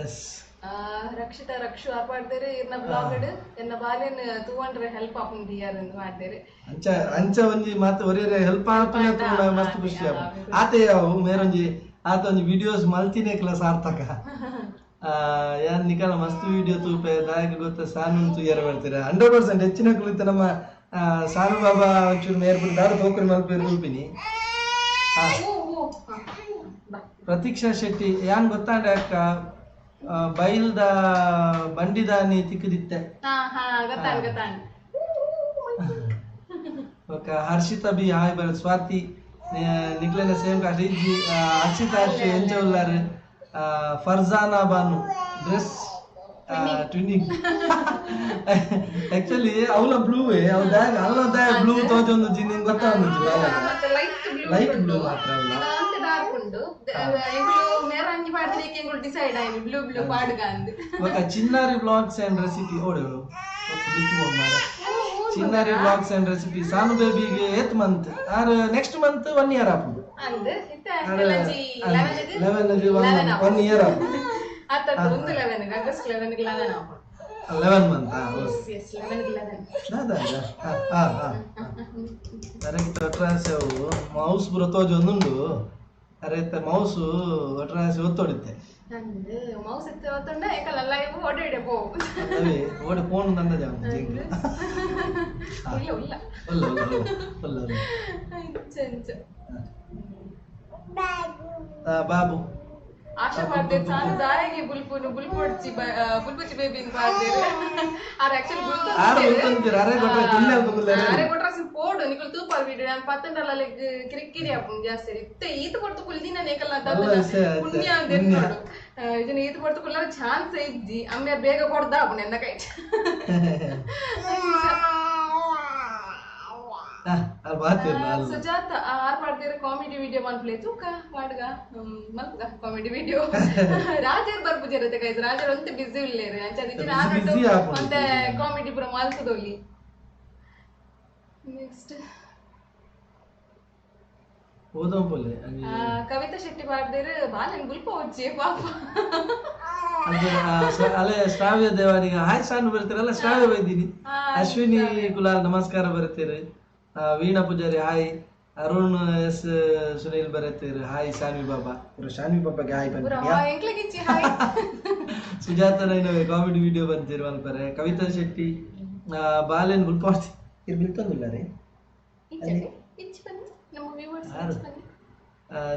ಎಸ್ ರಕ್ಷಿತಾ ರಕ್ಷು ಆಪಾಡ್ತಾರೆ ಇರ್ನ ಬ್ಲಾಗ್ ಎನ್ನ ಬಾಲೆನ್ ತೂವಂಡ್ರೆ ಹೆಲ್ಪ್ ಆಪುಂಡು ಯಾರೆಂದು ಮಾಡ್ತಾರೆ ಅಂಚ ಒಂಜಿ ಮಾತು ಒರೇರೆ ಹೆಲ್ಪ್ ಆಪುನ ತೂಂಡ ಮಸ್ತ್ ಖುಷಿ ಆಪು ಆತೆ ಅವು ಮೇರೊಂಜಿ ಆತ ಒಂಜಿ ವಿಡಿಯೋಸ್ ಮಲ್ತಿನೇಕ್ಲ ಸಾರ್ಥಕ ಯಾನ್ ನಿಕಲ ಮಸ್ತ್ ವಿಡಿಯೋ ತೂಪೆ ದಾಯಕ ಗೊತ್ತ ಸಾನು ತುಯ್ಯಾರ ಬರ್ತೀರ 100% ಹೆಚ್ಚಿನ ಕುಳಿತ ನಮ್ಮ ಸಾನು ಬಾಬಾ ಒಂಚೂರು ಮೇರ್ಬಿಟ್ಟು ದಾರು ತೋಕರಿ ಮಲ್ಪೇರು ತೂಪಿನಿ ಪ್ರತೀಕ್ಷಾ ಶೆಟ್ಟಿ ಯಾನ್ ಗೊತ್ತಾಂಡ ಅಕ್ಕ ಬೈಲ್ದ ಬಂಡಿದಾನಿ ತಿಕ್ಕದಿತ್ತೆ ఒక హర్షిత బి హాయ్ బర్ స్వాతి నిక్లైన సేమ్ కాస్ట్ ఇజ్జి అక్షిత అక్షి ఎంచ ఉల్లారు Farzana Banu dress twinning actually ಅವಳ ಬ್ಲೂ ಅವಳ ಬ್ಲೂ ತೋಜೊಂದು ಜಿನ್ನಿಂಗ್ ಗೊತ್ತಾಂದು ಲೈಟ್ ಬ್ಲೂ ಮಾತ್ರ ಅವಳ ఒక చిన్నారి బ్లాగ్స్ అండ్ రెసిపీ ఓడేడు చిన్నారి బ్లాగ్స్ అండ్ రెసిపీ సాను బేబీಗೆ 8th month or next month 1 year ಆಪುಂಡು 1 ಇಯರ್ ಆಪುಂಡು 11 ಮಂತ್ ಅರೆಕ್ಟ್ ಮೌಸ್ ಬುರತೋಜ್ ಒಂದುಂಡು ಅರೆತ್ತ ಮೌಸ್ ಒಟ್ರಾಸಿ ಒತ್ತೊಡಿತ್ತೆ ಮೌಸ್ ಎತ್ತ ಒತ್ತೊಂಡ ಏಕಲ್ಲ ಲೈವ್ ಓಡಿಡೆ ಪೋ ಅದೇ ಓಡಿ ಫೋನ್ ನಂದ ಜಾಮ ಜಿಂಗ್ ಇಲ್ಲ ಬಾಬು ಆಶಾ ಮಾಡ್ದೆ ಸಾನು ದಾಯಿಗೆ ಬುಲ್ಪುಚ್ಚಿ ಬೇಬಿ ಮಾಡ್ದೇರು ಆರ್ ಆಕ್ಚುಲಿ ಬುಲ್ಪುಚ್ಚಿ ಅರೆ ಕೊಟ್ರೆ ತಿನ್ನೆ ಅರೆ ಕೊಟ್ರೆ ಪೋಡು ನಿಕಲ್ ತೂಪಾರ್ ವಿಡಿಯೋ ನಾನು ಪತ್ತಂಡಲ್ಲ ಲೈಕ್ ಕಿರಿಕಿರಿ ಆಪುಂ ಜಾಸ್ತಿ ಇತ್ತೆ ಈತ ಕೊಡ್ತು ಕುಲ್ದಿನ ನೇಕಲ್ಲ ಪುಣ್ಯ ಅಂದೇನು ಇದನ್ನ ಈತ ಕೊಡ್ತು ಕುಲ್ಲ ಚಾನ್ಸ್ ಇಜ್ಜಿ ಅಮ್ಮ ಬೇಗ ಕೊಡ್ದ ಆಪುಂ ಎನ್ನ ಕೈ ಸುಜಾತ ಆರ್ ಮಾಡ್ತಿರೋ ಕಾಮಿಡಿ ವಿಡಿಯೋ ಮನ್ಪ್ಲೇ ತೂಕ ಮಾಡ್ಗ ಮಲ್ಗ ಕಾಮಿಡಿ ವಿಡಿಯೋ ರಾಜರ್ ಬರ್ಪುಜಿರತ್ತೆ ಗೈಸ್ ರಾಜರ್ ಒಂತೆ ಬಿಸಿ ಉಳ್ಳೇರು ಅಂಚ ಮತ್ತೆ ಕಾಮಿಡಿ ಪುರ ಮಾಲ್ಸದೊಲ್ಲಿ ನೆಕ್ಸ್ಟ್ ಓದೋಂಪೊಲ್ಲೆ ಕವಿತಾ ಶೆಟ್ಟಿ ಪಾಡ್ದೇರು ಬಾಲನ್ ಗುಲ್ಪ ಹೊಚ್ಚಿ ಪಾಪ ಅಲ್ಲೇ ಶ್ರಾವ್ಯ ದೇವಾನಿಗೆ ಹಾಯ್ ಸಾನು ಬರ್ತೀರಲ್ಲ ಶ್ರಾವ್ಯ ಬೈದೀನಿ ಅಶ್ವಿನಿ ಕುಲಾಲ್ ನಮಸ್ಕಾರ ಬರ್ತೀರಿ ವೀಣಾ ಪೂಜಾರಿ ಹಾಯ್ ಅರುಣ್ ಎಸ್ ಸುನೀಲ್ ಬರತ್ತೀರಿ ಹಾಯ್ ಶಾನ್ವಿ ಬಾಬಾ ಶಾನ್ವಿ ಬಾಬಾಗೆ ಹಾಯ್ ಬಂದಿದ್ಯಾ ಸುಜಾತ ನೈನವೆ ಕಾಮಿಡಿ ವಿಡಿಯೋ ಬಂತೀರಿ ಮಲ್ಪರೆ ಕವಿತಾ ಶೆಟ್ಟಿ ಬಾಲೆನ್ ಗುಲ್ಪ ಹೊಚ್ಚಿ ಇದು ಬಿಲ್ತೊಂದಿಲ್ಲ ರೀ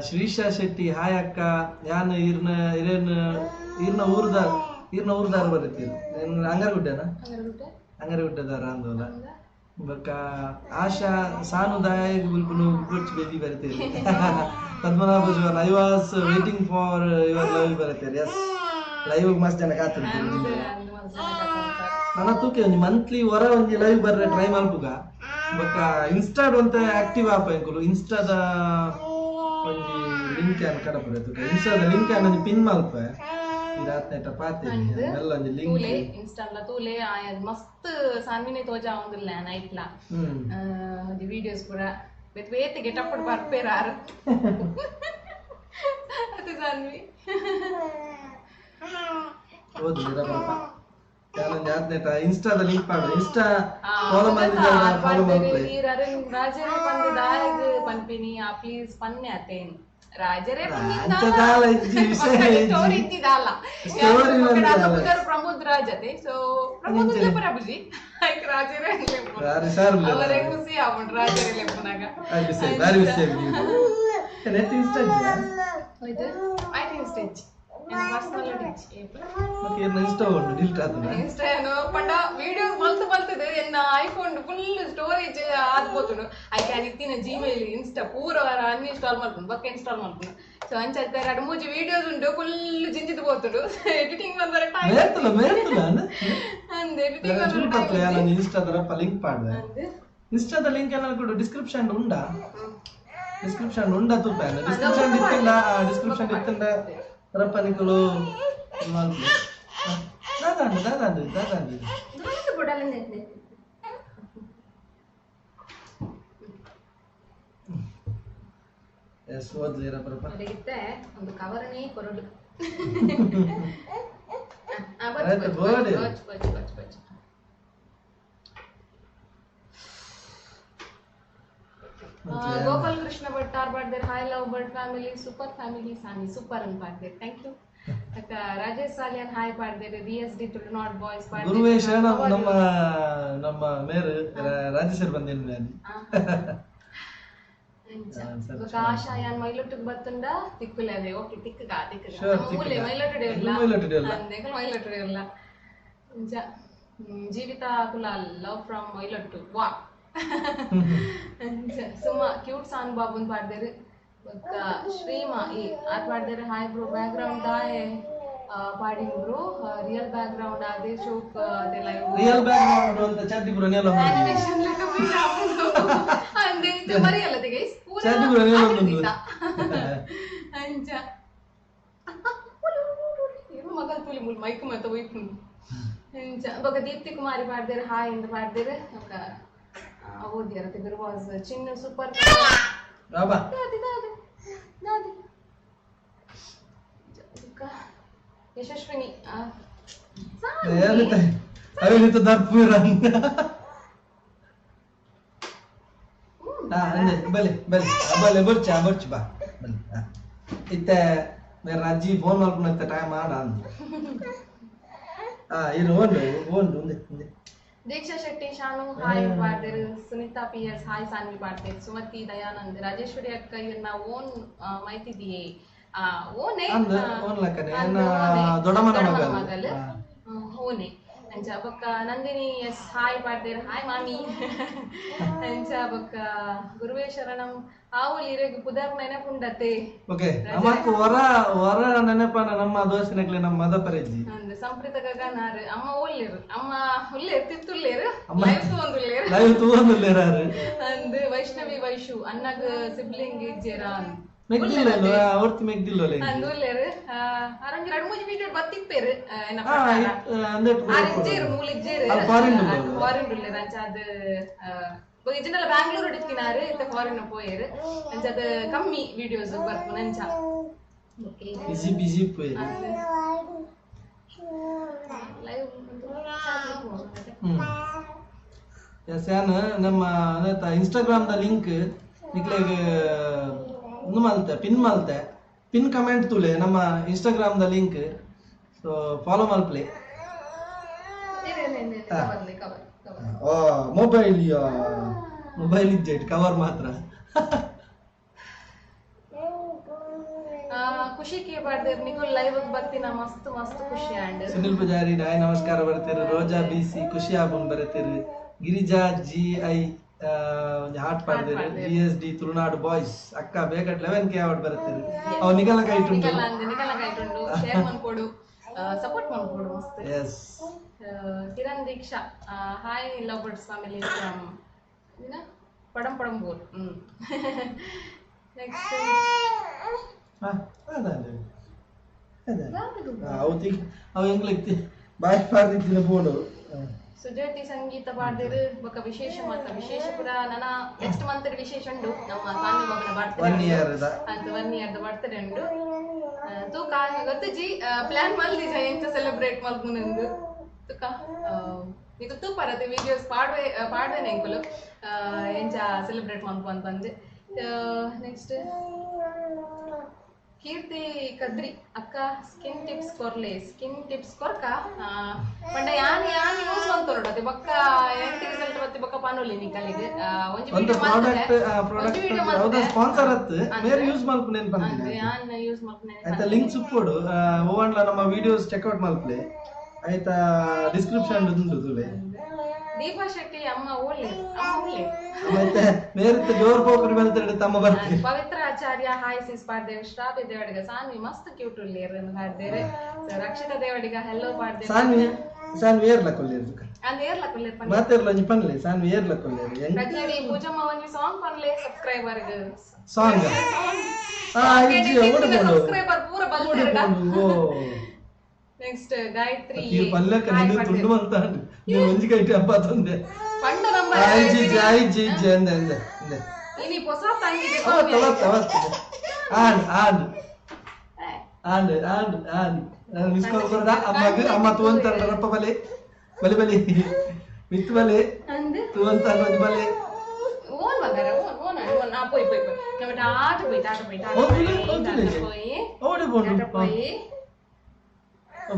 ಶ್ರೀಶಾ ಶೆಟ್ಟಿ ಹಾಯ್ ಅಕ್ಕ ಯಾನ್ ಈರ್ನ ಊರ್ದಾರ ಬರುತ್ತೀರಿ ಅಂಗರಗುಡ್ಡೆನಾ ಅಂಗರಗುಡ್ಡೆದಾರ ಅಂದೋಲ ಬೊಕ್ಕ ಆಶಾ ಸಾನುದಾಯಕ ಗುಲ್ಪನು ಗುಚ್ಚಿ ಬೇದಿ ಬರುತ್ತೀರಿ ಪದ್ಮನಾಭ ಜೋನ್ I was waiting for your love ಬರುತ್ತೀರಿ ಎಸ್ ಲೈವ್ ಮಸ್ತ್ ಜನ ಕಾತಿರ್ತೀರಿ ನನ್ನ ತೂಕೆ ಒಂಜಿ ಮಂತ್ಲಿ ಹೊರ ಒಂಜಿ ಲೈವ್ ಬರ್ರೆ ಟ್ರೈ ಮಲ್ಪುಗ ಬೊಕ್ಕ ಇನ್ಸ್ಟಾಡ್ ಒಂತ ಆಕ್ಟಿವ್ ಆಪ ಎಂಕುಲು ಇನ್ಸ್ಟಾದ ಒಂಜಿ ಲಿಂಕ್ ಅನ್ ಕಡಪುರ ತೂಕ ಇನ್ಸ್ಟಾದ ಲಿಂಕ್ ಅನ್ ಪಿನ್ ಮಲ್ಪ ಇರಾತ್ನೆಟ ಪಾತೆ ಎಲ್ಲ ಒಂಜಿ ಲಿಂಕ್ ಇನ್ಸ್ಟಾಲ್ಲ ತೂಲೆ ಮಸ್ತ್ ಸಾನ್ವಿನೆ ತೋಜಾ ಒಂದಿಲ್ಲ ನೈಟ್ಲ ಒಂಜಿ ವಿಡಿಯೋಸ್ ಪುರ ಬೆತ್ ಬೇತೆ ಗೆಟಪ್ ಬರ್ಪೇರಾರು ಅದು ಸಾನ್ವಿ ಓದಿರ ಪಾಪ ಇನ್ಸ್ಟಾದ ಲಿಂಕ್ ಮಾಡು ಇನ್ಸ್ಟಾ ಫಾಲೋ ಮಾಡಿದ್ರೆ ಫಾಲೋ ಮಾಡ್ಕೊಳ್ಳಿ ಈ ರಾಜರೇ ಬಂದಿದಾಯಗ ಪನ್ಪಿನಿ ಆ ಪ್ಲೀಸ್ ಪನ್ನೆ ಅತೇನ್ ರಾಜರೇ ಅಂಚದಾಲ ಇಜ್ಜಿ ವಿಷಯ ಸ್ಟೋರಿ ಇತ್ತಿದಾಲ ಸ್ಟೋರಿ ಬಂದಿದಾಲ ಪ್ರಮೋದ್ ರಾಜತೆ ಸೋ ಪ್ರಮೋದ್ ಪ್ರಭುಜಿ ಐಕ್ ರಾಜರೇ ರಾರಿ ಸರ್ ಅವರೇ ಖುಷಿ ಆವಣ ರಾಜರೇ ಲೆಪ್ಪನಾಗ ಅದು ಸೇ ಬಾರಿ ವಿಷಯ ನೆಟ್ ಇನ್ಸ್ಟಾ ಇದು I think stage personal okay Insta ಒಂದು ಡಿಲೀಟ್ ಆತನ ಇನ್ಸ್ಟಾ ಏನೋ ಪಂಡ ವಿಡಿಯೋಸ್ ಬಲ್ತದೆ ಎನ್ನ ಐಫೋನ್ ಫುಲ್ ಸ್ಟೋರೇಜ್ ಆದ್ಬೋತುಡು ಐ ಕ್ಯಾನ್ ಇತ್ತಿನ ಜಿಮೇಲ್ ಇನ್ಸ್ಟಾ ಪೂರ ಅನ್ಇನ್ಸ್ಟಾಲ್ ಮಾಡ್ಕೊಂಡು ಬಕ್ಕ ಇನ್ಸ್ಟಾಲ್ ಮಾಡ್ಕೊಂಡು ಸೊ ಅಂಚ ಎರಡು ಮೂಜಿ ವಿಡಿಯೋಸ್ ಉಂಟು ಫುಲ್ ಜಿಂಜಿದ್ ಬೋತುಡು ಎಡಿಟಿಂಗ್ ಬಂದರೆ ಟೈಮ್ ಮೇರ್ತಲ ಅಂದೆ ಎಡಿಟಿಂಗ್ ಬಂದರೆ ನಾನು ಇನ್ಸ್ಟಾದ ಲಿಂಕ್ ಮಾಡ್ದೆ ಇನ್ಸ್ಟಾದ ಲಿಂಕ್ ಎಲ್ಲ ಕೊಡು ಡಿಸ್ಕ್ರಿಪ್ಷನ್ ಉಂಡಾ ತುಪ್ಪ ಡಿಸ್ಕ್ರಿಪ್ಷನ್ ಇತ್ತಿಲ್ಲ ಡಿಸ್ಕ್ರಿಪ್ಷನ್ ಇತ್ತಿಲ್ಲ ರಪ್ಪನಿಕಲು ದಾದಾಂಡು ಎಸ್ ಓದ್ಲಿರ ಪ್ರಪ ಅದಕ್ಕಿತ್ತೆ ಒಂದು ಕವರನೇ ಕೊರಡು ಗೋಪಾಲ್ ಕೃಷ್ಣ ಭಟ್ ಆರ್ ಬರ್ಡರ್ hi love bird family super family ಸಾನಿ ಸೂಪರ್ ಅಂತ ಪಾಡ್ದೆ thank you Rajesh Salian hi ಪಾಡ್ದೆ ರಿಎಸ್ಡಿ ಟು ನಾಟ್ ಬಾಯ್ಸ್ ಪಾಡ್ದೆ ಗುರುವೇಶ ನಮ್ಮ ಮೇರ್ ರಾಜೇಶ್ ಬಂದಿಲ್ಲ ಆಶಾಯಾನ್ ಮೈಲೊಟ್ಟಿಗೆ ಬತ್ತುಂಡ ತಿಕ್ಕುಲದೆ ಓಕೆ ತಿಕ್ಕಗ ಮೂಲೆ ಮೈಲೊಟ್ಟಡೆ ಇಲ್ಲ ಜೀವಿತ ಕುಲಾಲ್ ಲವ್ ಫ್ರಮ್ ಮೈಲೊಟ್ಟು ವಾ ಸುಮ್ಮ ಕ್ಯೂಟ್ ಸಾಂಗ್ ಬಾಬುನ್ ಪಾಡ್ದೇರು ಶ್ರೀಮಾ ಈ ಆತ್ ಪಾಡ್ದೇರು hi bro background hi ಪಾಡಿ ಬ್ರೋ ರಿಯಲ್ ಬ್ಯಾಕ್ ಗ್ರೌಂಡ್ ಆದೆ ಶೋಕ್ ಅದೆ ಲೈವ್ ರಿಯಲ್ ಬ್ಯಾಕ್ ಗ್ರೌಂಡ್ ಅಂತ ಚಾಟಿ ಬ್ರೋ ನೆಲ ಅನಿಮೇಷನ್ ಲೆಕ್ಕ ಬಿಡ ಅಂದೆ ಇದು ಮರಿಯಲ್ಲ ತೆ ಗೈಸ್ ಪೂರ ಚಾಟಿ ಬ್ರೋ ನೆಲ ಬಂದು ಅಂಜ ಇರು ಮಗಲ್ ತುಲಿ ಮುಲ್ ಮೈಕ್ ಮತ ಹೋಯ್ತು ಅಂಜ ಬಗ ದೀಪ್ತಿ ಕುಮಾರಿ ಪಾಡ್ದೇರು ಹಾಯ್ ಅಂತ ಪಾಡ್ದೇರು ಓದಿಯಾರ ತೆಗರು ವಾಸ್ ಚಿನ್ನ ಸೂಪರ್ ಬಾಬಾ ದಾದಿ ಯಶಸ್ವಿನಿ ಅವಿನಿತ ದರ್ಪೂರ ಬಲೆ ಬರ್ಚಿ ಬಾ ಇತ್ತೆ ಮೇರೆ ಅಜ್ಜಿ ಫೋನ್ ಮಾಡ್ಕೊಂಡ ಟೈಮ್ ಮಾಡ ಇದು ಒಂದು ದೀಕ್ಷಾ ಶೆಟ್ಟಿ ಶಾನು ಹಾಯ್ ಪಾಡ್ದೇರು ಸುನಿತಾ PS ಹಾಯ್ ಸಾನ್ವಿ ಪಾಡ್ದೇರು ಸುಮತಿ ದಯಾನಂದ್ ರಾಜೇಶ್ವರಿ ಅಕ್ಕ ಇವನ್ನ ಓನ್ ಮೈತಿದಿಯೇ ಓನೆ ಓನ್ ಲಕ್ಕನೆ ದೊಡ್ಡಮ್ಮನ ಮಗಳು ಓನೆ ಅಂಚ ಬೊಕ್ಕ ನಂದಿನಿ ಎಸ್ ಹಾಯ್ ಪಾಡ್ದೇರ್ ಹಾಯ್ ಮಾಮಿ ಅಂಚ ಬೊಕ್ಕ ಗುರುವೇಶ್ವರನಂ ಆವುಲ್ ಇರೆಗ್ ಪುದರ್ ನೆನಪುಂಡತೆ ಓಕೆ ಅಮ್ಮಕ್ಕ ವರ ನೆನಪನ ನಮ್ಮ ದೋಸ್ತಿನಕ್ಲೆ ನಮ್ಮ ಮದ ಪರೆಜ್ಜಿ ಅಂದ್ ಸಂಪ್ರೀತ ಗಗನಾರ್ ಅಮ್ಮ ಒಲ್ಲೇರು ಅಮ್ಮ ಒಲ್ಲೇರು ತಿತ್ತುಲ್ಲೇರು ಲೈವ್ ತೂವೊಂದುಲ್ಲೇರಾರು ಅಂದ್ ವೈಷ್ಣವಿ ವೈಶು ಅನ್ನಗ ಸಿಬ್ಲಿಂಗ್ ಇಜ್ಜೆರಾ ಮೆಗ್ದಿಲ್ಲ ಅವರ್ತಿ ಮೆಗ್ದಿಲ್ಲಲೆ ಅಂದುಲ್ಲೇರು ಅರಂಜಿ ಎರಡು ಮೂಜಿ ವಿಡಿಯೋ ಬತ್ತಿಪ್ಪೇರು ಆರಿಜ್ಜೇರು ಮೂಲಿಜ್ಜೇರು ಫಾರಿನ್ ಉಲ್ಲೇರು ಅಂಚ ಅದು ಇದನ್ನೆಲ್ಲ ಬ್ಯಾಂಗ್ಳೂರ್ ಹಿಡಿತಿನಾರು ಇತ್ತ ಫಾರಿನ್ ಪೋಯರು ಅಂಚ ಅದು ಕಮ್ಮಿ ವಿಡಿಯೋಸ್ ಬರ್ಪು ನಂಚ ಬಿಸಿ ಪೋಯರು ಲೈವ್ ಯಾನ್ ನಮ್ಮ ಇನ್ಸ್ಟಾಗ್ರಾಮ್ ದ ಲಿಂಕ್ ನಿಕ್ಲೆಗ್ ಪಿನ್ ಪಿನ್ ಕಮೆಂಟ್ ತುಲೆ ನಮ್ಮ ಇನ್ಸ್ಟಾಗ್ರಾಮ್ ದ ಲಿಂಕ್ ಸೊ ಫಾಲೋ ಮಲ್ಪ್ಲೆ ಮೊಬೈಲ್ ಇಜ್ಜೆಟ್ ಕವರ್ ಮಾತ್ರ ಖುಷಿ ಕೇಳ್ಬಾರ್ದೇರ್ ನಿಗುಲ್ ಲೈವ್ ಬರ್ತೀನ ಮಸ್ತ್ ಮಸ್ತ್ ಖುಷಿ ಆಂಡ್ ಸುನಿಲ್ ಪೂಜಾರಿ ನಾಯ್ ನಮಸ್ಕಾರ ಬರ್ತೀರಿ ರೋಜಾ ಬಿಸಿ ಖುಷಿ ಆಬನ್ ಬರತೀರಿ ಗಿರಿಜಾ GI ಹಾಟ್ ಪಾಡ್ದೇರಿ GSD ತುಳುನಾಡು ಬಾಯ್ಸ್ ಅಕ್ಕ ಬೇಕಟ್ 11K ಅವಾರ್ಡ್ ಬರತೀರಿ ಅವ ನಿಗಲ ಕೈಟುಂಡು ಶೇರ್ ಮಾಡ್ಕೊಡು ಸಪೋರ್ಟ್ ಮಾಡ್ಕೊಡು ಮಸ್ತ್ S Kiran Deeksha hi lovebirds family from ಪಡಂಪಡಂಬೂರ್ ನೆಕ್ಸ್ಟ್ ಅವು ಎಂಗ್ಲಿಕ್ತಿ ಬಾಯ್ ಪಾಡ್ದಿತ್ತಿನ ಬೋಡು ಸುಜಾತಿ ಸಂಗೀತ ಪಾಡ್ದಿರು ಬೊಕ್ಕ ವಿಶೇಷ ಪುರ ನನ್ನ ನೆಕ್ಸ್ಟ್ ಮಂತ್ ವಿಶೇಷ ಉಂಡು ನಮ್ಮ ಸಾನ್ವಿ ಮಗನ ಬರ್ತಡೇ 1 ಇಯರ್ ಅಂತ 1 ಇಯರ್ ಬರ್ತಡೇ ಉಂಡು ತೂಕ ಗೊತ್ತಜಿ ಪ್ಲಾನ್ ಮಲ್ದಿಜ ಎಂಚ ಸೆಲೆಬ್ರೇಟ್ ಮಲ್ಪುನಂದು ತುಕ ಈಗ ತೂಪರತೆ ವಿಡಿಯೋಸ್ ಪಾಡ್ವೇನೆ ಎಂಕುಲು ಎಂಚ ಸೆಲೆಬ್ರೇಟ್ ಮಲ್ಪು ಅಂತ ಬಂದು ನೆಕ್ಸ್ಟ್ ಕೀರ್ತಿ ಕದ್ರಿ ಅಕ್ಕ ಸ್ಕಿನ್ ಟಿಪ್ಸ್ ಕೊರ್ಕ ಪಂಡ ಯಾನಿ ಯೂಸ್ ಮಾಡ್ತೋರಡತೆ ಬಕ್ಕ ಎಂಟಿ ರಿಸಲ್ಟ್ ಬತ್ತಿ ಬಕ್ಕ ಪಾನೋಲಿ ನಿಕಲಿಗೆ ಒಂಜಿ ವಿಡಿಯೋ ಪ್ರಾಡಕ್ಟ್ ಹೌದಾ ಸ್ಪಾನ್ಸರ್ ಅತ್ತು ಮೇರೆ ಯೂಸ್ ಮಲ್ಪನೇನ್ ಬಂದಿದೆ ಯಾನ್ ಯೂಸ್ ಮಲ್ಪನೆ ಆಯ್ತಾ ಲಿಂಕ್ ಸುಪ್ಪೋಡು ಓವನ್ಲ ನಮ್ಮ ವಿಡಿಯೋಸ್ ಚೆಕ್ ಔಟ್ ಮಲ್ಪಲೆ ಆಯ್ತಾ ಡಿಸ್ಕ್ರಿಪ್ಷನ್ ಉಂಟು ತುಲೆ ದೀಪಾ ಶೆಟ್ಟಿ ಅಮ್ಮ ಒಳ್ಳೆ ಮತ್ತೆ ಮೇರೆ ಜೋರ್ ಪೋಕರ್ ಬೆಲ್ತಡೆ ತಮ್ಮ ಬರ್ತಿ ಪವಿತ್ರ ಆಚಾರ್ಯ ಹಾಯ್ ಸಿಸ್ ಪಾಡ್ದೇವ್ ಶ್ರಾವ್ಯ ದೇವಡಿಗ ಸಾನ್ವಿ ಮಸ್ತ್ ಕ್ಯೂಟ್ ಉಳ್ಳೇರು ಪಾಡ್ದೇರೆ ರಕ್ಷಿತಾ ದೇವಡಿಗ ಹೆಲ್ಲೋ ಪಾಡ್ದೇವೆ ಸಾನ್ವಿ ಏರ್ಲ ಕೊಲ್ಲೇರು ಅಂದ್ ಏರ್ಲ ಕೊಲ್ಲೇರು ಮಾತೆರ್ಲ ಒಂಜಿ ಪನ್ಲೆ ಸಾನ್ವಿ ಏರ್ಲ ಕೊಲ್ಲೇರು ಪ್ರತಿಯಡಿ ಪೂಜಮ್ಮ ಒಂಜಿ ಸಾಂಗ್ ಪನ್ಲೆ ಸಬ್ಸ್ಕ್ರೈಬರ್ ಗೆ ಸಾಂಗ್ ಇಜ್ಜಿ ಓಡಬಹುದು ಸಬ್ಸ್ಕ್ರೈಬರ್ ಪೂರ ಬಲ್ತೇರಡ ನೆಕ್ಸ್ಟ್ ಗಾಯತ್ರಿ ಪಲ್ಲಕ ನಿಂದು ತುಂಡು ಅಂತ ನೀ ಒಂಜಿ ಕೈಟಿ ಹಬ್ಬ ತಂದೆ ಪಂಡ ನಂಬರ್ ಐಜಿ ಅಂದೆ ಇನಿ ಹೊಸ ತಂಗಿದೆ ಆನ್ ಮಿಸ್ ಕಾಲ್ ಕೊರಡ ಅಮ್ಮ ತೂಂತ ರಪ್ಪ ಬಲೆ ಮಿತ್ ಬಲೆ ತೂಂತ ಒಂಜಿ ಬಲೆ ಓನ್ ಮಗರ ಓನ್ ನಾ ಪೋಯ್ ನಮಟ ಆಟ ಪೋಯ್ ಓಡಿ ಬೋಡು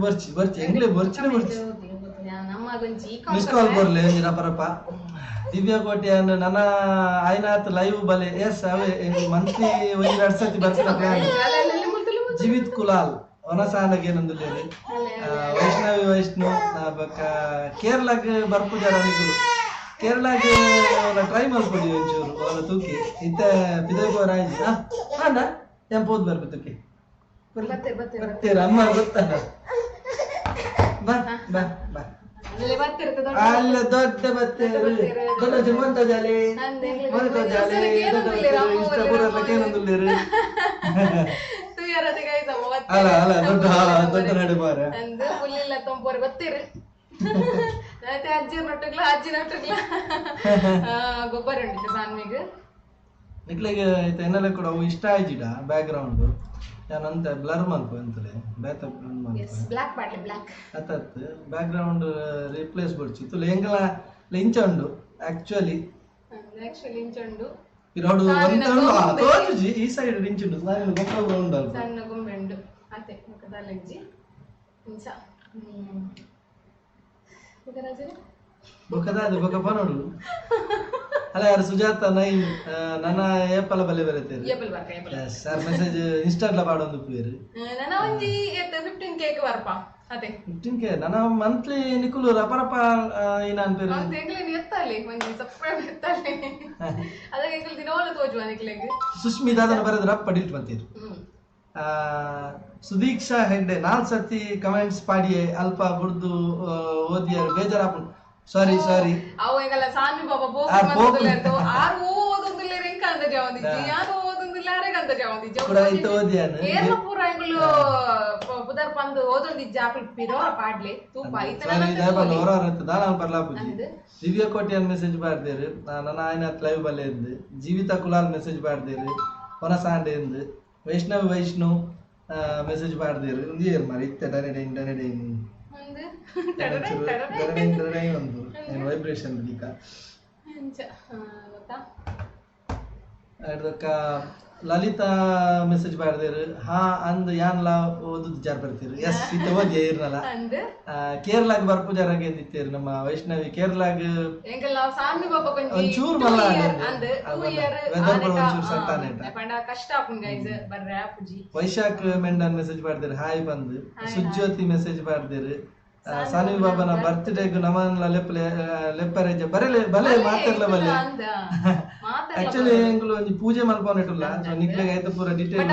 ಬರ್ಚಿ ಎಂಗ್ಲೆ ಬರ್ಚಿನೇ ಮಿಸ್ ಕಾಲ್ ಕೊರ್ಲೆ ಒಂಜಿನ ಪರಪ್ಪ ದಿವ್ಯಾ ಕೋಟೆ ಅನ್ನ ನನ್ನ ಆಯ್ನಾತ್ ಲೈವ್ ಬಲೆ ಎಸ್ ಅವೇ ಮಂತ್ಲಿ ಒಂಜಿ 2 ಸತಿ ಬರ್ತಿನ ಪ್ಲಾನ್ ಜೀವಿತ್ ಕುಲಾಲ್ ವನಸಾನಗೆ ನಂದುಲ್ಲೇರಿ ವೈಷ್ಣು ಬಕ್ಕ ಕೇರಳಗೆ ಬರ್ಪುಜಾರ ನಿಗುಲು ಕೇರಳಗೆ ಟ್ರೈ ಮಾಡ್ಕೊಡಿ ಒಂಚೂರು ಅವರ ತೂಕಿ ಇತ್ತ ಪಿದಗೋರ ಆಯ್ತು ಹಾಂಡ ಎಂಪೋದ್ ಬರ್ಬಿ ತೂಕಿ ಬರ್ತೀರ ಅಮ್ಮ ಗೊತ್ತಾನ ಬಾ ಅಲ್ಲ ದೊಡ್ಡ ದೊಡ್ಡ ಶ್ರೀಮಂತ ಜಾಲಿ ಇಷ್ಟಪೂರಲ್ಲಕೇನಂದುಲ್ಲೇರು ಅಲ್ಲ ದೊಡ್ಡ ನಡು ಬಾರ ಅಜ್ಜಿ ನೊಟ್ಟಗ್ಲ ಗೊಬ್ಬರ ಉಂಡಿತ್ತು ಸಾನ್ವಿಗೆ ನಿಕ್ಲೆಗೆ ಎನ್ನಲೆ ಕೂಡ ಅವು ಇಷ್ಟ ಆಯ್ಜಿಡ ಬ್ಯಾಕ್ ಗ್ರೌಂಡ್ ಯಾನಂತ ಬ್ಲರ್ ಮಲ್ಪ ಅಂತಲೇ ಬೇತ ಬ್ಲಾಕ್ ಮಾಡ್ಲಿ ಬ್ಲಾಕ್ ಅತತ್ ಬ್ಯಾಕ್ ಗ್ರೌಂಡ್ ರಿಪ್ಲೇಸ್ ಬರ್ಚಿ ತುಲೆ ಎಂಗಲ ಲಿಂಚ ಉಂಡು ಆಕ್ಚುಲಿ ಲಿಂಚ ಉಂಡು ಇರೋಡು ಒಂದು ತೋಜುಜಿ ಈ ಸೈಡ್ ಲಿಂಚ ಉಂಡು ನಾನು ಗೊಂಬೆ ಗ್ರೌಂಡ್ ಅಲ್ಲ ಸಣ್ಣ ಗೊಂಬೆ ಉಂಡು ಅತೆ ಮುಖದಲ್ಲಜ್ಜಿ ಇಂಚ ಬೊಕ ಪನೋಡು ಅಲ್ಲ ಯಾರು ಸುಜಾತ ನೈನ್ ನನ್ನ ಏಪಲ ಬಲೆ ಬರುತ್ತೆ ಸರ್ ಮೆಸೇಜ್ ಇನ್ಸ್ಟಾಗ್ರಾಮ್ ಬಾಡೊಂದು ಪೇರು ನನ್ನ ಒಂಜಿ 15K ಬರ್ಪ ಅದೇ ಇಟ್ಟಿನ್ಕೆ ನನ್ನ ಮಂತ್ಲಿ ನಿಕುಲು ರಪರಪ ಏನಾನ್ ಪೇರು ಅಂತ ಎಂಗ್ಲೆ ಎತ್ತಾಲೆ ಮಂಜಿ ಸಬ್ಸ್ಕ್ರೈಬ್ ಎತ್ತಾಲೆ ಅದಕ್ಕೆ ಎಂಗ್ಲೆ ದಿನವಲ್ಲ ತೋಜುವ ನಿಕ್ಲೆಗೆ ಸುಷ್ಮಿತಾ ಅದನ್ನ ಬರೆದ್ರೆ ಪಡಿಲ್ಟ್ ಬಂತೀರು ಸುದೀಕ್ಷಾ ಹೆಗ್ಡೆ 4 ಸತಿ ಕಮೆಂಟ್ಸ್ ಪಾಡಿಯೇ ಅಲ್ಪ ಬುಡ್ದು ಓದಿಯಾರು ಬೇಜಾರಾಪು ಸಾರಿ ಅವು ಎಂಗಲ್ಲ ಸಾನ್ವಿ ಬಾಬಾ ಬೋಕು ಆರು ಓದೊಂದಿಲ್ಲ ರೆಂಕ ಅಂತ ಜಾವಂದಿಜ್ಜಿ ಯಾರು ಓದೊಂದಿಲ್ಲ ರೆಂಕ ಜಾವಂದಿಜ್ಜಿ ಕೂಡ ಐತ ಓದಿಯಾನು ಏರ್ಲ ಪೂರ ಎಂಗ್ಲು ಪುದರ್ ಪಂದು ಓದೊಂದಿಜ್ಜಿ ಆಪಲ್ ಪಿರೋರ ಪಾಡ್ಲೆ ತೂಪ ಸಾರಿ ದಯಪಲ್ಲ ಹೊರತ ದಾನ ಬರ್ಲಾಪುಜಿ ದಿವ್ಯ ಕೋಟಿಯನ್ ಮೆಸೇಜ್ ಮಾಡ್ದೇರು ನನ್ನ ಆಯ್ನ ಲೈವ್ ಬಲ್ಲೆ ಇದ್ದು ಜೀವಿತ ಕುಲಾಲ್ ಮೆಸೇಜ್ ಮಾಡ್ದೇರು ಹೊನಸಾಂಡೆ ಎಂದು ವೈಷ್ಣವ್ ಮೆಸೇಜ್ ಮಾಡ್ದೇರು ಏರ್ ಮಾರಿ ಇತ್ತ ಡನೆ ಒಂದು ವೈಬ್ರೇಷನ್ ಬೀಕ ಲಲಿತಾ ಮೆಸೇಜ್ ಮಾಡ್ದೇರು ಹಾ ಅಂದ್ ಯಾನ್ಲ ಓದುದು ಜಾರ್ ಬರ್ತೀರು ಎಸ್ ಇತ್ತ ಓದಿ ಇರ್ನಲ್ಲ ಕೇರಳಾಗ ಬರ್ಪುಜಾರಾಗ ಎಂದಿತ್ತೇರು ನಮ್ಮ ವೈಷ್ಣವಿ ಕೇರಳಾಗ ಒಂಚೂರು ಮಲ್ಲ ವೈಶಾಖ್ ಮೆಂಡನ್ ಮೆಸೇಜ್ ಮಾಡ್ದೇರು ಹಾಯ್ ಬಂದು ಸುಜ್ಯೋತಿ ಮೆಸೇಜ್ ಮಾಡ್ದೇರು ಸಾನ್ವಿ ಬಾಬನ ಬರ್ತ್ಡೇಗೂ ನಮನ್ಲ ಲೆಪ್ಪರೇಜ ಬರಲೆ ಬಲೆ ಮಾತಾಡ್ಲ ಬಲೆ ಆಕ್ಚುಲಿ ಎಂಗ್ಲು ಒಂಜಿ ಪೂಜೆ ಮಲ್ಪೋನೆಟುಲ್ಲ ನಿಕ್ಲೆಗೆ ಐತ ಪೂರ ಡೀಟೇಲ್